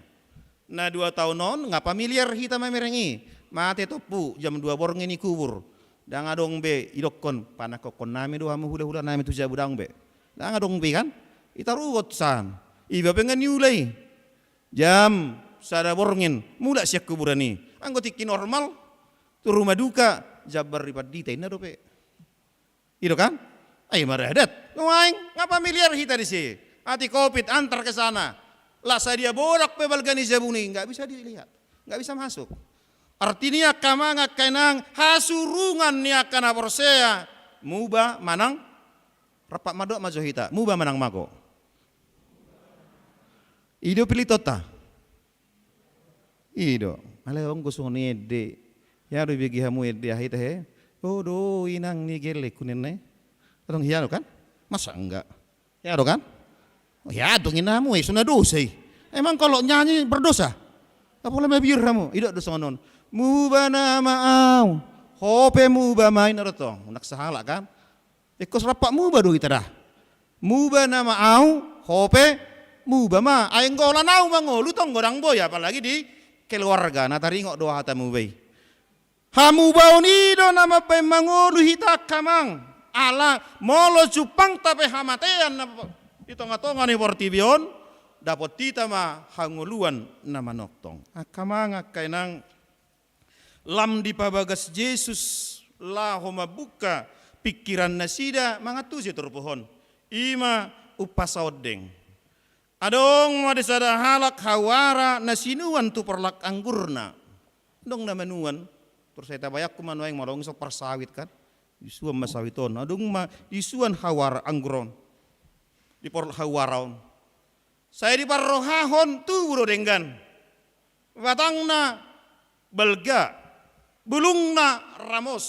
Nah 2 tahun non ngapa miliar hita memerengi mati topu jam 2 borong ini kubur. Dan adong be idokon panakokon nami do hamu hula-hula nami tu jabudang be. Dan adong be kan itarugot san. Iba pengen nyulai. Jam sada borngin mula siak kuburan ni. Anggo tiki normal tu rumah duka jabar ripat dita ina do pe. Ido kan? Ay maradat. Nuaing ngapa miliar hita di sini? Hati Covid antar ke sana. Lah saya dia borak pe balgani jabuni enggak bisa dilihat. Enggak bisa masuk. Artinya kamanga kainang hasurungan nia kana porsea muba manang rapak madok majohita muba manang mako ido pilitota ido ale onggo sone de ya do begi hamu de ahita he Oh do inang ni gele kunene. Atong hiya kan? Masa enggak? Ya do kan? Oh, ya dong inamu sudah dosa. Emang kalau nyanyi berdosa? Apa lama biar kamu? Tidak dosa non. Mubana ma'au. Hope muba main to. Nak sahala kan? Ikos rapak muba do kita dah. Mubana ma'au. Hope muba ma. Ayang gola nau mangolu tong godang boy apalagi di keluarga. Na taringok doa hata mubay. Hamu bau ni do nama pe mangolu hita kamang. Ala molo cupang tapi hamatean di tengah-tengah ni portibion dapat tita ma hanguluan nama noktong. Akamanga kainang lam di pabagas Yesus la homa buka pikiran nasida mangatusi terpohon. Ima upasodeng. Adong madesada halak hawara nasinuan tu perlak anggurna. Dong namanuan terus saya tabayak kumanuang malong sok persawit kan. Isuan masawiton. Adong ma isuan hawara angguron. Di por hawaraon. Saya di parrohahon tu buro denggan. Watangna belga. Bulungna ramos.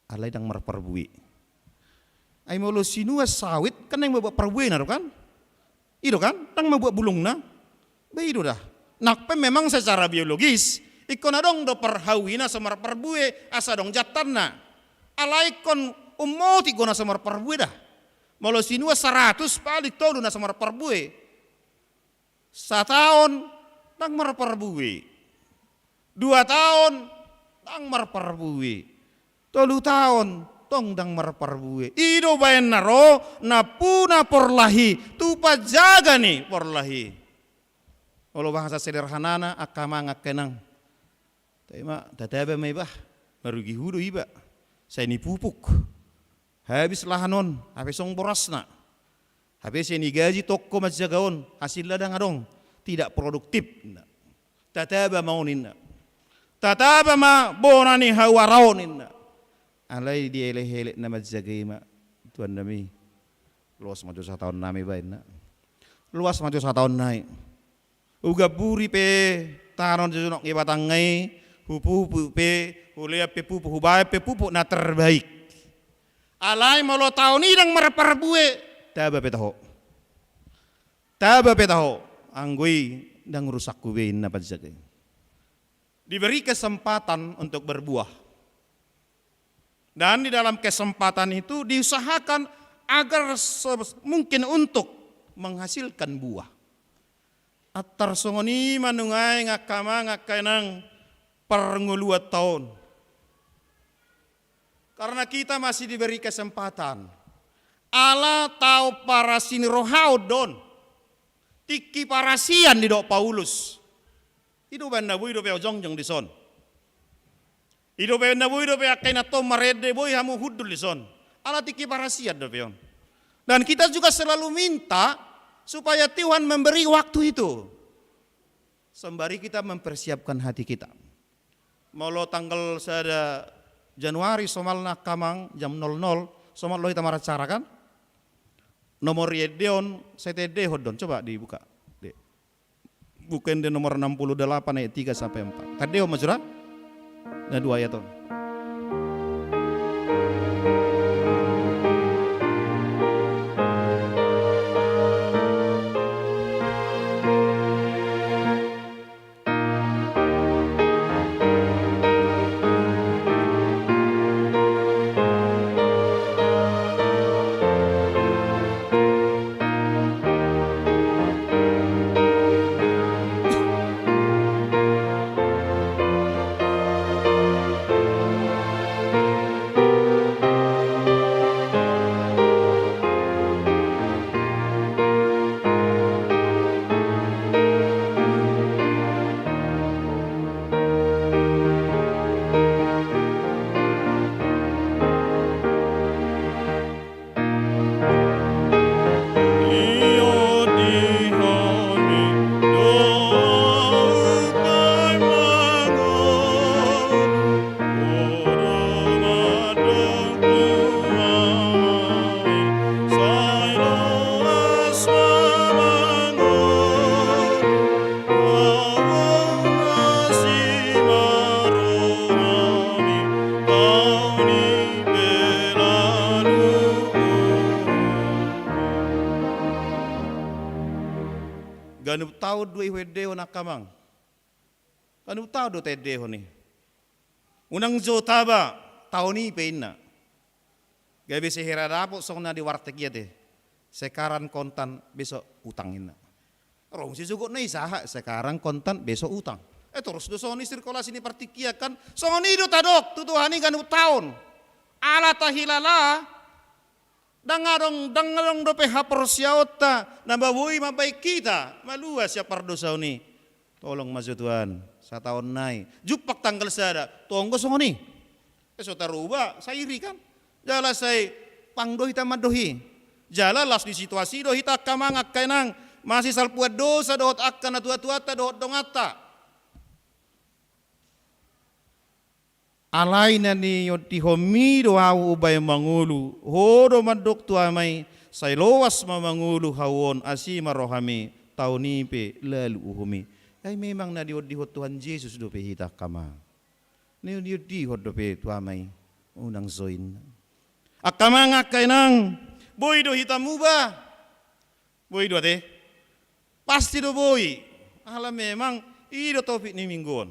Alay dang marparbui. Ay molo sinua sawit kan yang bawa parbui na kan? Itu kan? Dang mabuat bulungna. Beido dah. Nakpe memang secara biologis ikon adong do perhawina samar parbui asa dong jatanna. Alay kon umoti gona samar parbui dah. Molo sinua 100 palik todo na samar parbui. Setahun dang marparbui. 2 tahun dang marparbui. 3 tahun tong dang marparbui. Ido bayan naro na puna porlahi tupa jaga ni porlahi. Olo bahasa sederhanana akama ngakenang. Tema tatabe may bah marugi hudo iba. Saya ni pupuk. Habis lahanon, habis song boras na. Habis yang digaji toko masjagaon, hasil ladang adong tidak produktif. Tataba maunin. Tataba ma bonani hawaraonin. Alai di ele-hele na masjagaima. Tuan nami. Luas maju 1 tahun nami bain na. Luas maju 1 tahun naik. Uga buri pe tanon junok ibatangai. Hupu pe hulia pe pupu hubai pe pupu na terbaik. Alai molo tahun ini dang marparbue taba petaho. Taba petaho anggui dang rusak kubein na padzake. Diberi kesempatan untuk berbuah. Dan di dalam kesempatan itu diusahakan agar mungkin untuk menghasilkan buah. Atar songoni manungai ngakama ngakainang pernguluat tahun. Karena kita masih diberi kesempatan. Allah tahu para sini rohau don. Tiki parasian di dok Paulus. Itu benda bui do pe jongjong di son. Itu benda bui do pe akaina to marede boy hamu hudul di son. Allah tiki parasian do peon. Dan kita juga selalu minta supaya Tuhan memberi waktu itu. Sembari kita mempersiapkan hati kita. Molo tanggal sada Januari somalna kamang jam 00 somal lohi tamara cara kan? Nomor yedeon CTD hodon coba dibuka. Bukan di nomor 68 ayat 3 sampai 4. Tadeo majura? Nah 2 ayat ton. Ganu tahu dua iwede nak kamang. Ganu tahu do tede honi. Unang jotaba tahu ni peina. Gabi sehera dapo songna di warteg ya deh. Sekarang kontan besok utangin. Rong si jugo na isaha sekarang kontan besok utang. Terus do soni sirkulasi ni partikia kan. Soni do tadok tutuhani ganu tahun. Ala tahilala. Dangarong do peha persiauta nambawui mabaik kita maluas ya pardosa ni. Tolong masuk Tuhan. Setahun naik. Jupak tanggal sada. Tunggu soni. Taruba sairi kan. Jala say pangdohi tamadohi. Jala las di situasi do hita kamangak kainang masih salpuat dosa dohot akan tua-tuata dohot dongata. Alaina ni yoti homi do hau ubay mangulu. Hodo madok tuamay say lowas mamangulu hawon asima rohami taunipe lalu uhumi. Ay memang na diod Tuhan Yesus do pe hita kamang. Ni diod do pe tuamay unang zoin. Akamangak kainang boy do hitamu ba? Boy do ate? Pasti do boy. Alam memang ido topik ni mingguan.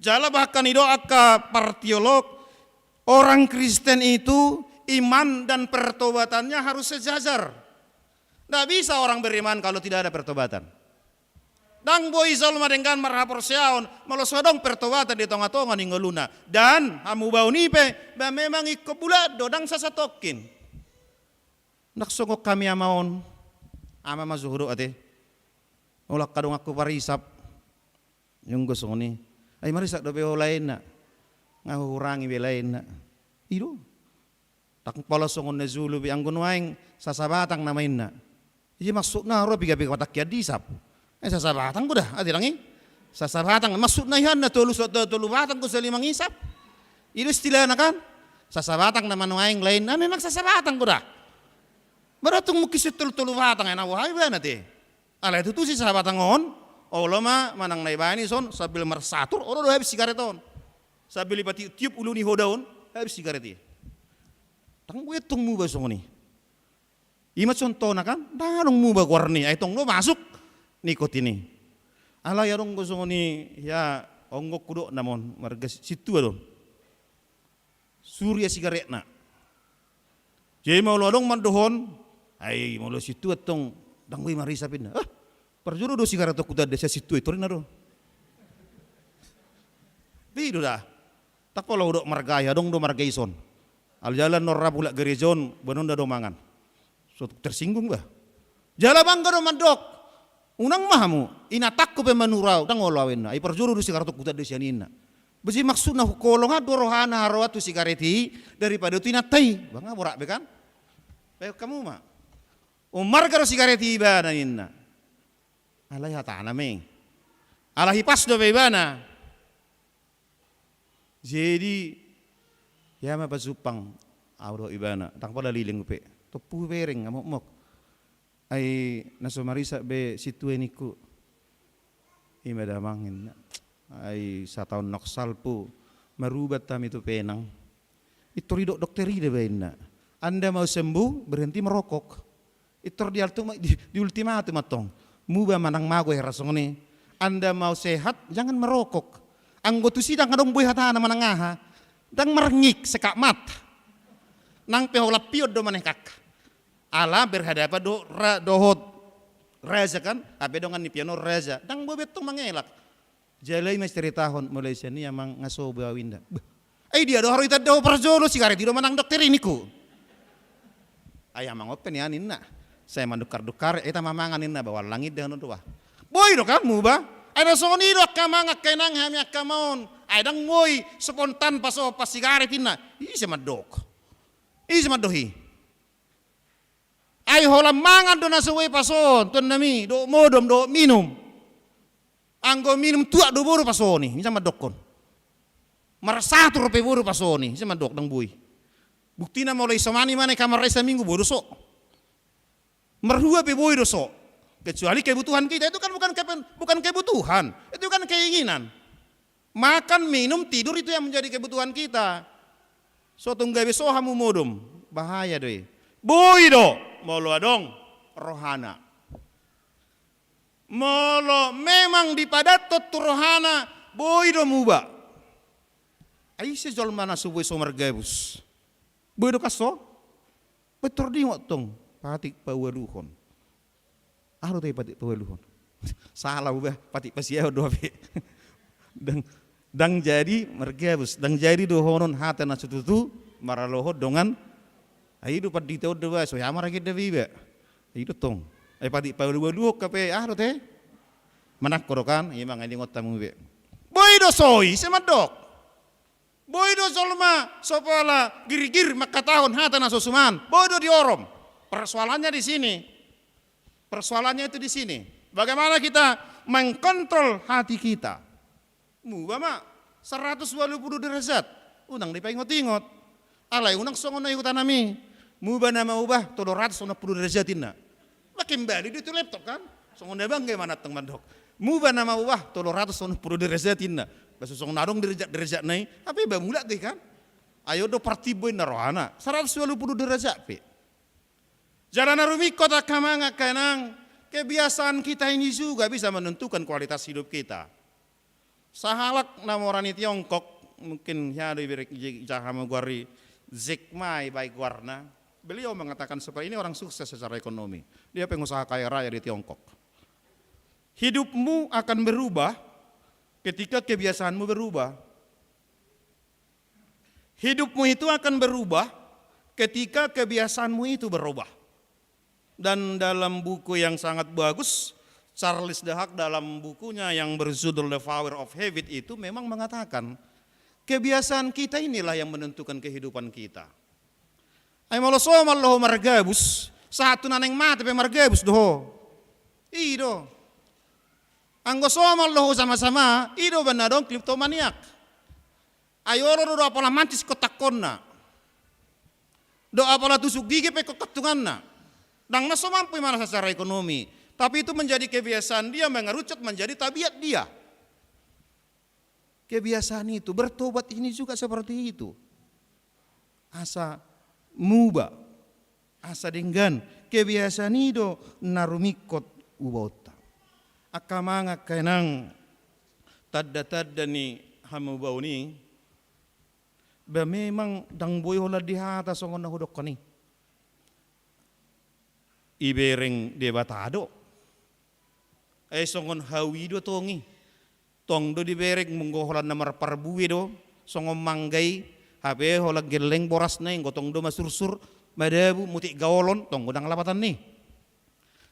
Jala bahkan ido akka partiolog orang Kristen itu iman dan pertobatannya harus sejajar. Tidak bisa orang beriman kalau tidak ada pertobatan. Dang boy zalma dengan marhapor siaon malos dong pertobatan di tonga-tonga ning ngeluna. Dan hamu bau nipe ba memang ikobula dodang sasatokin. Naksongok kami amaon ama mazuhuro ate. Ulak kadung aku parisap yung gusto ni. Ay marisak do beo lain na. Ngahurangi be lain na. Ido. Tak palosongon na zulu bi anggon waing sasabatang na main na. Iji maksud na ro biga watak ya disap. Sasabatang ko dah, adi langi. Sasabatang, maksud na yan na tulubatang ko sa limang isap. Ilo istilah na kan. Sasabatang naman waing lain, ano nagsasabatang ko dah. Baratong mukisit tulubatang na wahay ba nati. Alay itu si sabatang on, o lama manang naibani son, sabil marsatur, oro do habis sigareton. Sabil ipati tiup ulu ni hodaon, habis sigareti. Tang wetong mu ba song ni. Imat contoh na kan, tanong mu ba warni, ay tong lo masuk. Nikot ini. Ala yarong gusto ni ya onggok kudo namon marga situ adon. Surya sigaret na. Jadi mau lodong mandohon, ay mau lo situ atong danggoy marisapin na. Perjuru do sigaret to kuda desa situ itu rin ado. Bido dah. Tak polo do margaya dong do margaison. Al jalan norra bulak gerejon benon da do mangan. So tersinggung ba. Jala bangga do mandok. Unang mahamu, inatak ko pe manurau, tang olawin na, iperjuru do sigareto kuta de sianin na. Besi maksud na hukolonga dorohana harawatu sigareti daripada itu inatai, banga borak be kan? Baik kamu ma. Umar karo sigareti iba na inna. Alay hatana me. Alahi pas do be ibana. Jadi ya ma bazupang awdo ibana, tang pala liling pe. Topu bereng amok-mok. Ay nasomarisa be situeniku imadamangin ay sa taon naksalpo marubat tam itu penang itu ridok dokteri de na Anda mau sembuh berhenti merokok itu di ultimatum atong muba manang mago rasong Anda mau sehat jangan merokok anggotu sidang kadong buhay hatana manangaha dang merengik sekak mat nang peholapiod do manekak ala berhadapan dohot raja kan, abe dongan ni piano raja, dang bobetong mangelak. Jalai misteri tahun Malaysia ni amang ngaso bawinda. Ay dia do harita do perjolo sigaret di manang dokter ini ku. Ay amang open ya ninna. Saya mandukar-dukar eta mamangan ninna bawa langit dengan doa. Boy do kamu ba? Ay nasoni do kamang kainang hami akamon. Ay dang moy spontan paso pas sigaret inna. Isi madok. Isi madohi. Ay holam mangan do nasuwe pason ton nami do modom do minum anggo minum tua do buru pasoni bisa madokon marasatur pe buru pasoni bisa madok dang bui bukti na mulai samani mana kamar resa minggu bodo so merhua pe bui do so kecuali kebutuhan kita itu kan bukan kebutuhan itu kan keinginan makan minum tidur itu yang menjadi kebutuhan kita so tunggabe so hamu modom bahaya doi bui do molo adong rohana. Molo memang di padatot turohana boy do muba. Ai se jol mana subuh somar gabus. Boy do kaso. Betul di tong patik pawaluhon. Aro tay patik pawaluhon. Salah ubah patik pasia do ape. Dang jadi mergabus, dang jadi do honon hatana sututu maraloho dongan ai do padi teo do so ya marage de bibe. Itu tong. Ai padi pawaluho kape aro te. Manak korokan imang ini ngotamu be. Boy do soi semadok. Boy do solma sopala girigir makatahon hatana sosuman. Boy do diorom. Persoalannya di sini. Persoalannya itu di sini. Bagaimana kita mengkontrol hati kita. Muba mak 180 derajat. Unang dipaingot-ingot. Alai unang songon na ikutanami. Muba nama ubah 360 derajatina. Makin bali itu laptop kan. Songon na bang gimana teng mandok. Muba nama ubah 360 derajatina. Basu song narong derajat nai. Apa ba mula deh kan. Ayo do partiboy na rohana. 180 derajat pe. Jalan arumi kota kamanga kanang. Kebiasaan kita ini juga bisa menentukan kualitas hidup kita. Sahalak namorani Tiongkok mungkin ya ada jahamagwari Zekmai baik warna. Beliau mengatakan seperti ini orang sukses secara ekonomi. Dia pengusaha kaya raya di Tiongkok. Hidupmu akan berubah ketika kebiasaanmu berubah. Hidupmu itu akan berubah ketika kebiasaanmu itu berubah. Dan dalam buku yang sangat bagus, Charles de Hack dalam bukunya yang berjudul The Power of Habit itu memang mengatakan kebiasaan kita inilah yang menentukan kehidupan kita. Ay malo somal loho margabus, satu naneng mate pe margabus doho. Ido. Anggo somal loho sama-sama, ido benadong kleptomaniak. Ayoro do apalah mantis kotakonna. Do apalah tusuk gigi pe kokatunganna. Dang naso mampu mana secara ekonomi. Tapi itu menjadi kebiasaan dia, mengerucut menjadi tabiat dia. Kebiasaan itu, bertobat ini juga seperti itu. Asa muba, asa dengan kebiasaan itu narumikot ubota. Akamanga kenang tadda ni hamubau ni, ba memang dang boyola di hata songon nahudok kani. Ibereng debatado. Songon hawi do tongi. Tong do dibereng munggoholan namar parbuwe do. Songon manggai. Habe hola geleng boras na yung gotong do masursur. Madabu mutik gaolon. Tong udang lapatan ni.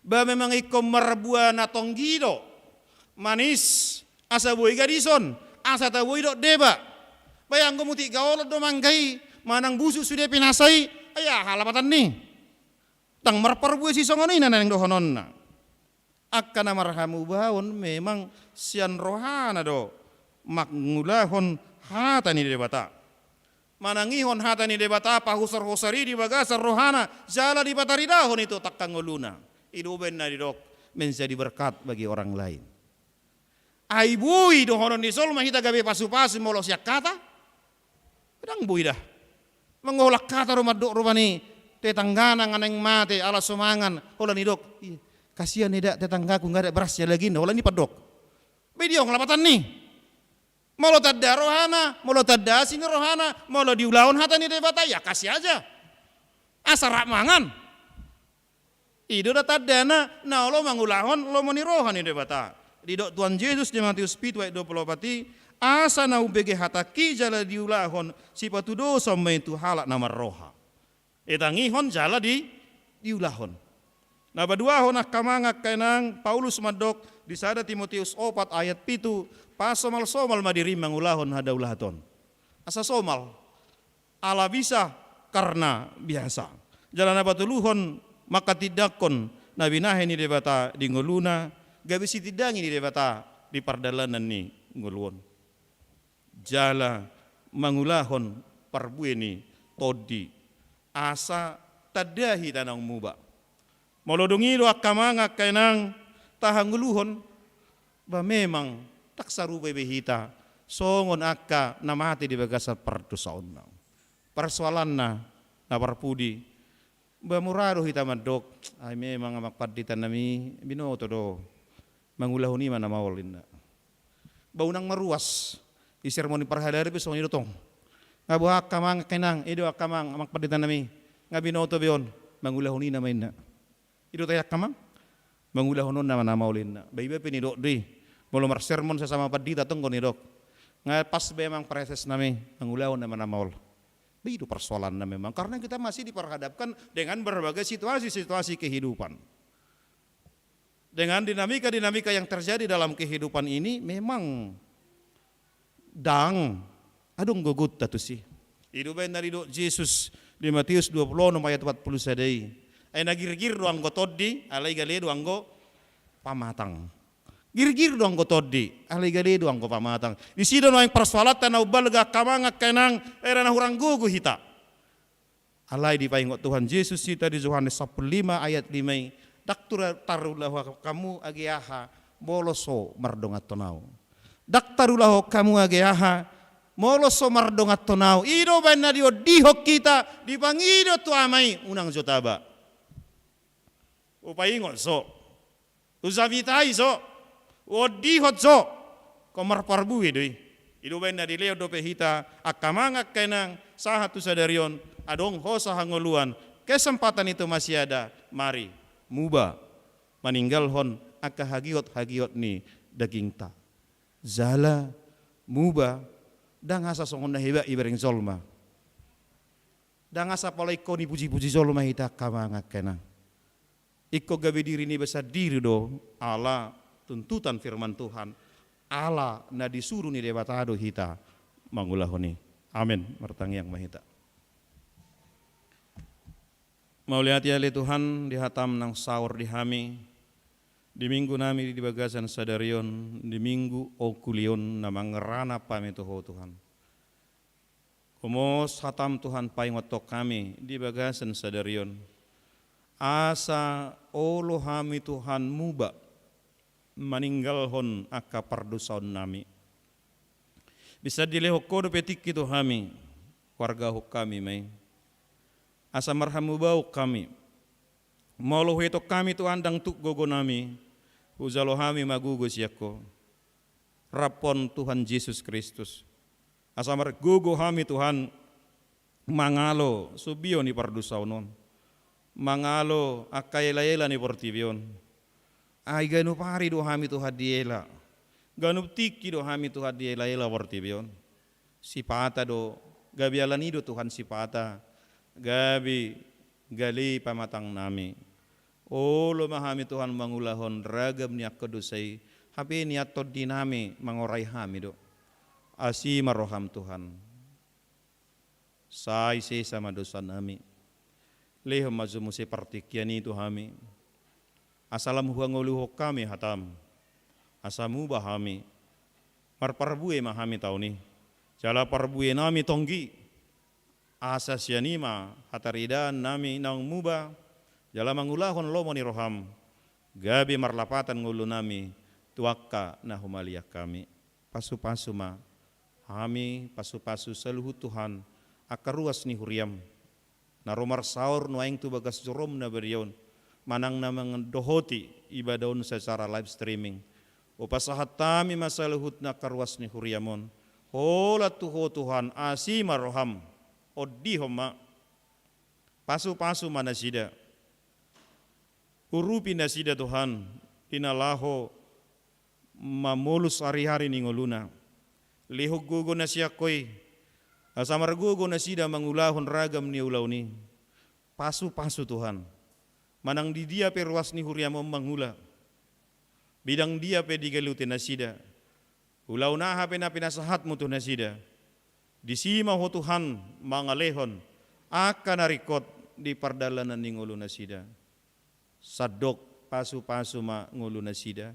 Ba memang ikom marbua na tonggi do. Manis. Asa buhay gadison. Asa tabuhay do deba. Bayang go mutik gaolon do manggai. Manang busu sudah pinasay. Ayah halapatan ni. Tang marparbuwe si songon ina nang dohonon na. Akkana marhamu bawon memang sian rohana do. Makngulahon hatani debata. Manangihon hatani debata pahusar-husari di bagasar rohana. Jala di bataridahon itu takkanguluna. Iduben na didok menjadi berkat bagi orang lain. Aibui dohonon di solma hita gabe pasu-pasu molo siak kata. Pedang bui dah. Mengolak kata rumah dok rumah ni. Tetanggana nganeng mate ala sumangan. Hola ni dok. Kasihan tidak tetanggaku nggak ada berasnya lagi. Hola ni padok. Video ngelapatan nih. Molo tadda rohana. Molo tadda sini rohana. Molo diulaun hata ni debata. Ya kasih aja. Asal rakmangan. Ido da tadda na lo mangulahon. Lo moni rohani debata. Di dok Tuhan Yesus di Matius 7 ayat 20 asa na ubege hataki jala diulahon. Sipatu dosa itu halak nama roha. Etangihon jala diulahon. Nah baduahon akamanga kenang Paulus madok di sada Timotius 4 ayat 7 pasomal-somal madiri mangulahon hadaulahaton. Asa somal ala bisa karena biasa. Jalan batuluhon maka tidakon nabinahe ni debata di nguluna gabisi tidangi ni debata di pardalanan ni nguluon. Jala mangulahon parbueni ni todi asa tadahi tanang muba. Molodongi lo akamanga kainang tahanguluhon ba memang tak sarubay behita songon akka namati di bagasa partusaon na. Persoalan na parpudi ba murado hita madok ay memang makpaditan nami binoto do. mangulahuni mana maulinna. Baunang maruas, di seremoni parhadari besok itu tong. Ngabuha kamang kenang, ido kamang amak paditan nami, ngabinoto bion, mangulahuni nama inna. Ido tayak kamang, mangulahonon nama maulinna. Bayi pinidok di, bolomar sermon sesama padita tong konidok. Ngapas memang proses nami, mangulahon nama maul. Itu persoalannya memang, karena kita masih diperhadapkan dengan berbagai situasi-situasi kehidupan. Dengan dinamika-dinamika yang terjadi dalam kehidupan ini memang adong gogut tatu sih. Itu bayi dari Yesus di Matius 20 ayat 40 sadai. Ay nagirgir doang go toddi, alay gali doang go pamatang. Girgir doang go toddi, alay gali doang go pamatang. Di sida no yang persoalatan na ubalga kamanga kenang era na hurang gugu hita. Alay di paingot Tuhan Yesus kita di Yohanes 15 ayat 5. Daktura tarulah kamu agiaha boloso mardongat tonau. Daktarulah kamu agiaha moloso mardongat tonau. Ido bana dio dihok kita dipangido tu amai unang jotaba. Upaingot so. Uzavitai so. Odihot so. Komar parbu idoi. Ido bana di leo dope hita akamanga kenang sahatu sadarion adong hosa hangoluan. Kesempatan itu masih ada. Mari muba maninggal hon aka hagiot ni daging ta zala muba dang asa songon na heba ibareng zolma dang asa palai ko ni puji-puji zolma hita kamanga kenang ikko gabe diri ni besar diri do ala tuntutan firman Tuhan ala na disuruh ni debatado hita mangulahoni amin martangiang mahita. Mau lihat ya Tuhan di hatam nang sahur di hami, di minggu nami di bagasan sadarion, di minggu okulion na mangerana pami toho Tuhan. Kumos hatam Tuhan paingotok kami di bagasan sadarion. Asa olo hami Tuhan muba maninggal hon aka pardusaun nami. Bisa dilehok kodo petik itu hami, warga hok kami may. Asa marhamu bau kami. Molo heto kami tu andang tuk gogo nami. Uzalo hami magugo siako. Rapon Tuhan Yesus Kristus. Asa mar gogo hami Tuhan mangalo subio ni pardusaunon. Mangalo akailayela ni portibion. Ay ganu pari do hami Tuhan diela. Ganu tiki do hami Tuhan diela portibion. Sipata do gabialan ido Tuhan sipata. Gabi gali pamatang nami. Olo mahami Tuhan mangulahon ragam niak kedusai. Hapi niat tod dinami mangorai hami do. Asi maroham Tuhan. Sai se sama dosa nami. Leho mazumu se partikiani itu hami. Asalam huangoluho kami hatam. Asamu bahami. Marparbue mahami tauni. Jala parbue nami tonggi. Asa sianima hataridan nami nang muba jala mangulahon lomo ni roham gabi marlapatan ngulu nami tuakka na humalia kami pasu-pasu ma hami pasu-pasu seluhu Tuhan akaruas ni huriam na romar saur nuaing tu bagas jorom na berion manang na mendohoti ibadahon secara live streaming upasahat tami masaluhut na karuas ni huriamon hola tuho Tuhan asima roham Odi homa pasu-pasu mana sida urupi nasida Tuhan tinalaho mamulus hari-hari ningoluna lihog gugo nasiakoi asamar gugo nasida mangulahon ragam ni ulau ni pasu-pasu Tuhan manang di dia perwas ni huriamo mangula bidang dia pe digaluti nasida ulau naha pe na pinasahat mutu nasida di sima ho Tuhan mangalehon akan narikot di pardalanan ni ngulu nasida sadok pasu-pasu ma ngulu nasida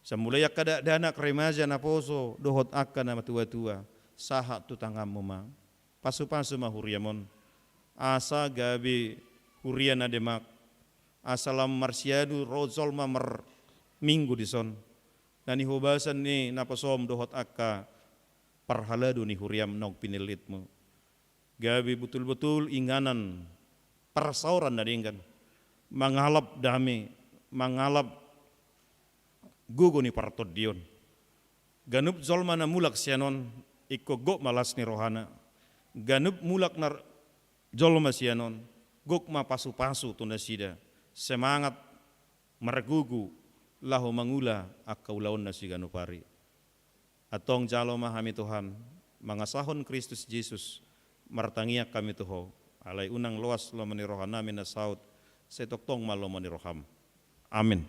samulaya kada dana kremaja na poso dohot akan na matua-tua sahat tu tangamu ma pasu-pasu ma huriamon asa gabi huriana demak asalam marsiadu rozol ma mer minggu dison nani hubasan ni napasom dohot akka parhaladu ni huriam nog pinilitmu. Gabi betul-betul inganan persauran na dinggan. Mangalap dami, mangalap gugu ni partot dion. Ganup zolma na mulak sianon, iko gok malas ni rohana. Ganup mulak nar jolma sianon, gok ma pasu-pasu tunda sida. Semangat margugu lahu mangula akau laon na si ganupari. Atong jalo mahami Tuhan, mangasahon Kristus Yesus, martangiak kami tuho, alay unang luas lo manirohan namin na saud, setoktong malo maniroham. Amin.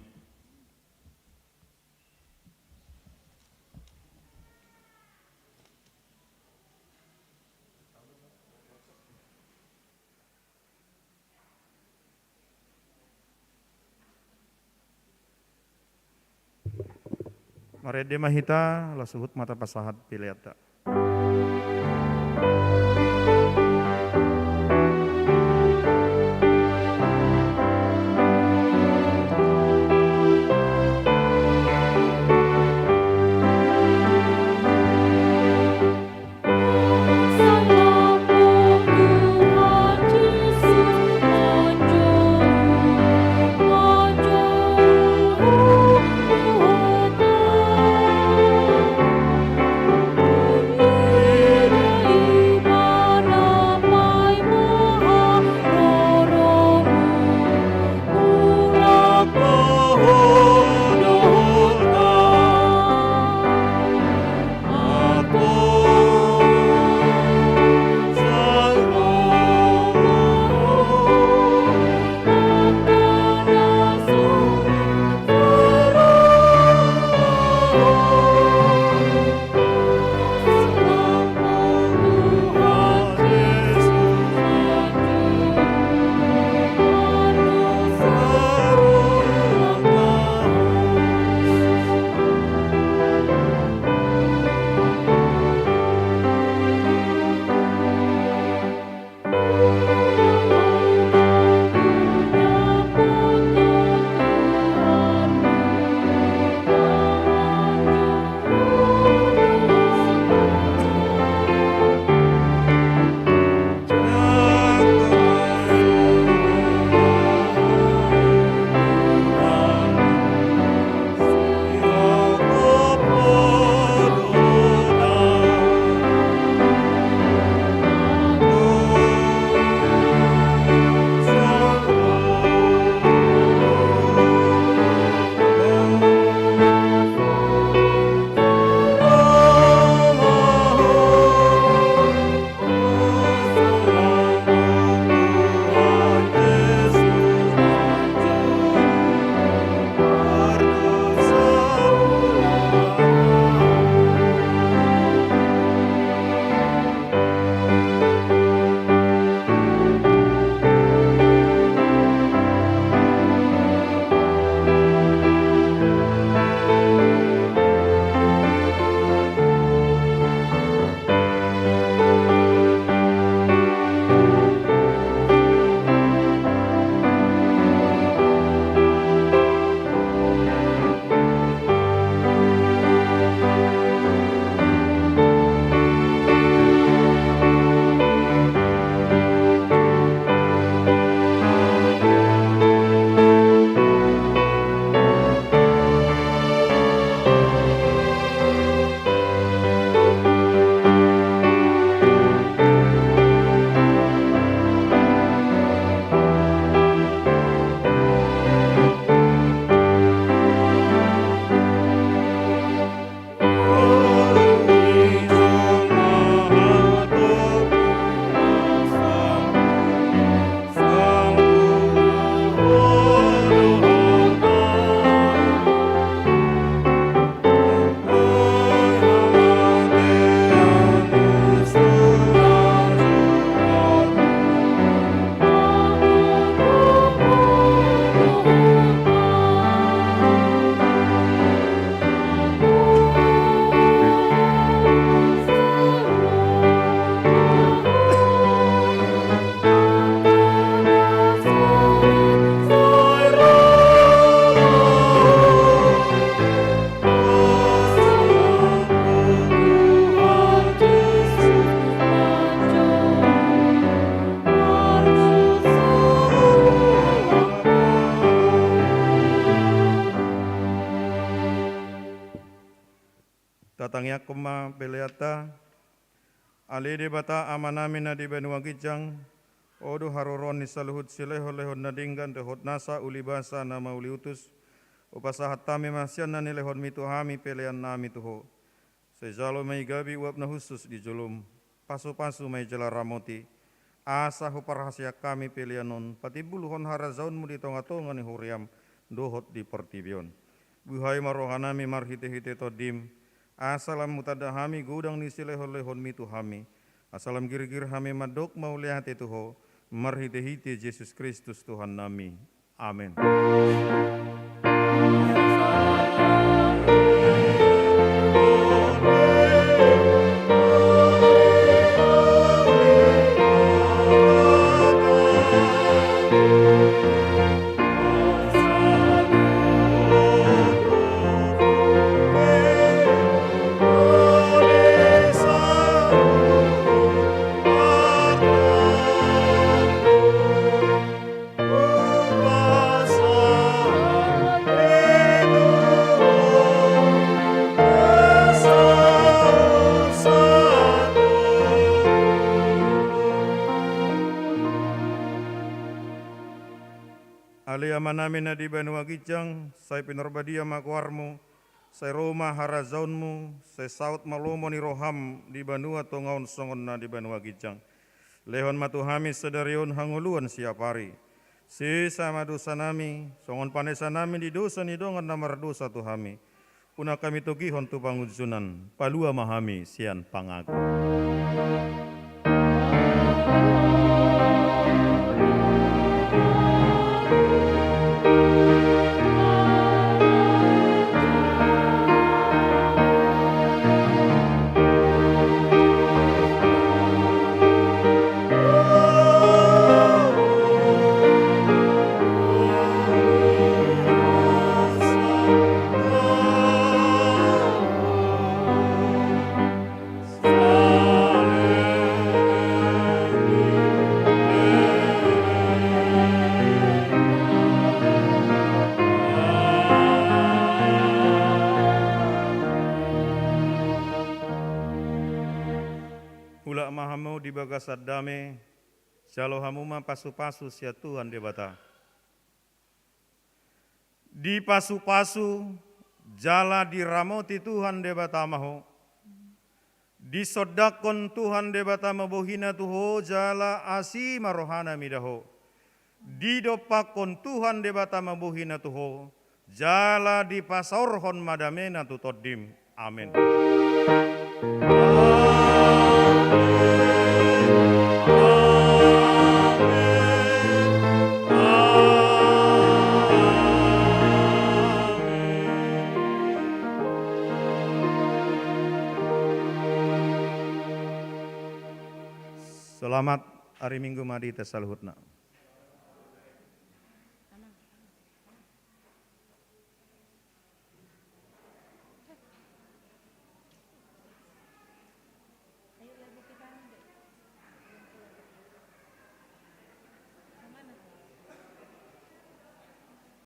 Marede mahita la suhut mata pasahat pileta. Tuhan datangnya koma peleata, ale de bata amanamina di benua gijang, odo haroron ni saluhut silehon nadinggan tehot nasa uli basa nama uli utus, upasahat tami masyan ni lehon mituhami pelean nami tuho. Sejalo may gabi uap na husus di julum, pasu-pasu may jala ramoti, asa huparhasya kami pilianon, pati buluhon harazaun mu di tonga-tonga ni huriam, dohot di pertibion. Buhay marohanami marhite-hite todim, asalam mutadahami gudang ni silehon-lehon mituhami, asalam gir-gir hami madok maulihati tuho, marhite-hite Yesus Kristus Tuhan nami. Amin. Ali amanamin na di benua gijang, say pinorbadia makwarmo, say Roma harazaunmu, say saut malomo ni roham di benua tongaun songon na di benua gijang. Lehon matuhami sedarion hanguluan siapari. Si sama dosa nami, songon panesa nami di dosa ni dongan namar dosa tuhami. Una kami tugihon tu pangujunan, palua mahami sian pangaku. Ula mahamu di bagasat dame, jalo hamuma pasu-pasu sia Tuhan debata. Di pasu-pasu, jala diramoti Tuhan debata maho. Di sodakon Tuhan debata mabohina tuho, jala asi marohana midaho. Di dopakon Tuhan debata mabohina tuho, jala di pasaurhon madamena tutodim. Amin. Selamat hari Minggu Madi Tesalhutna.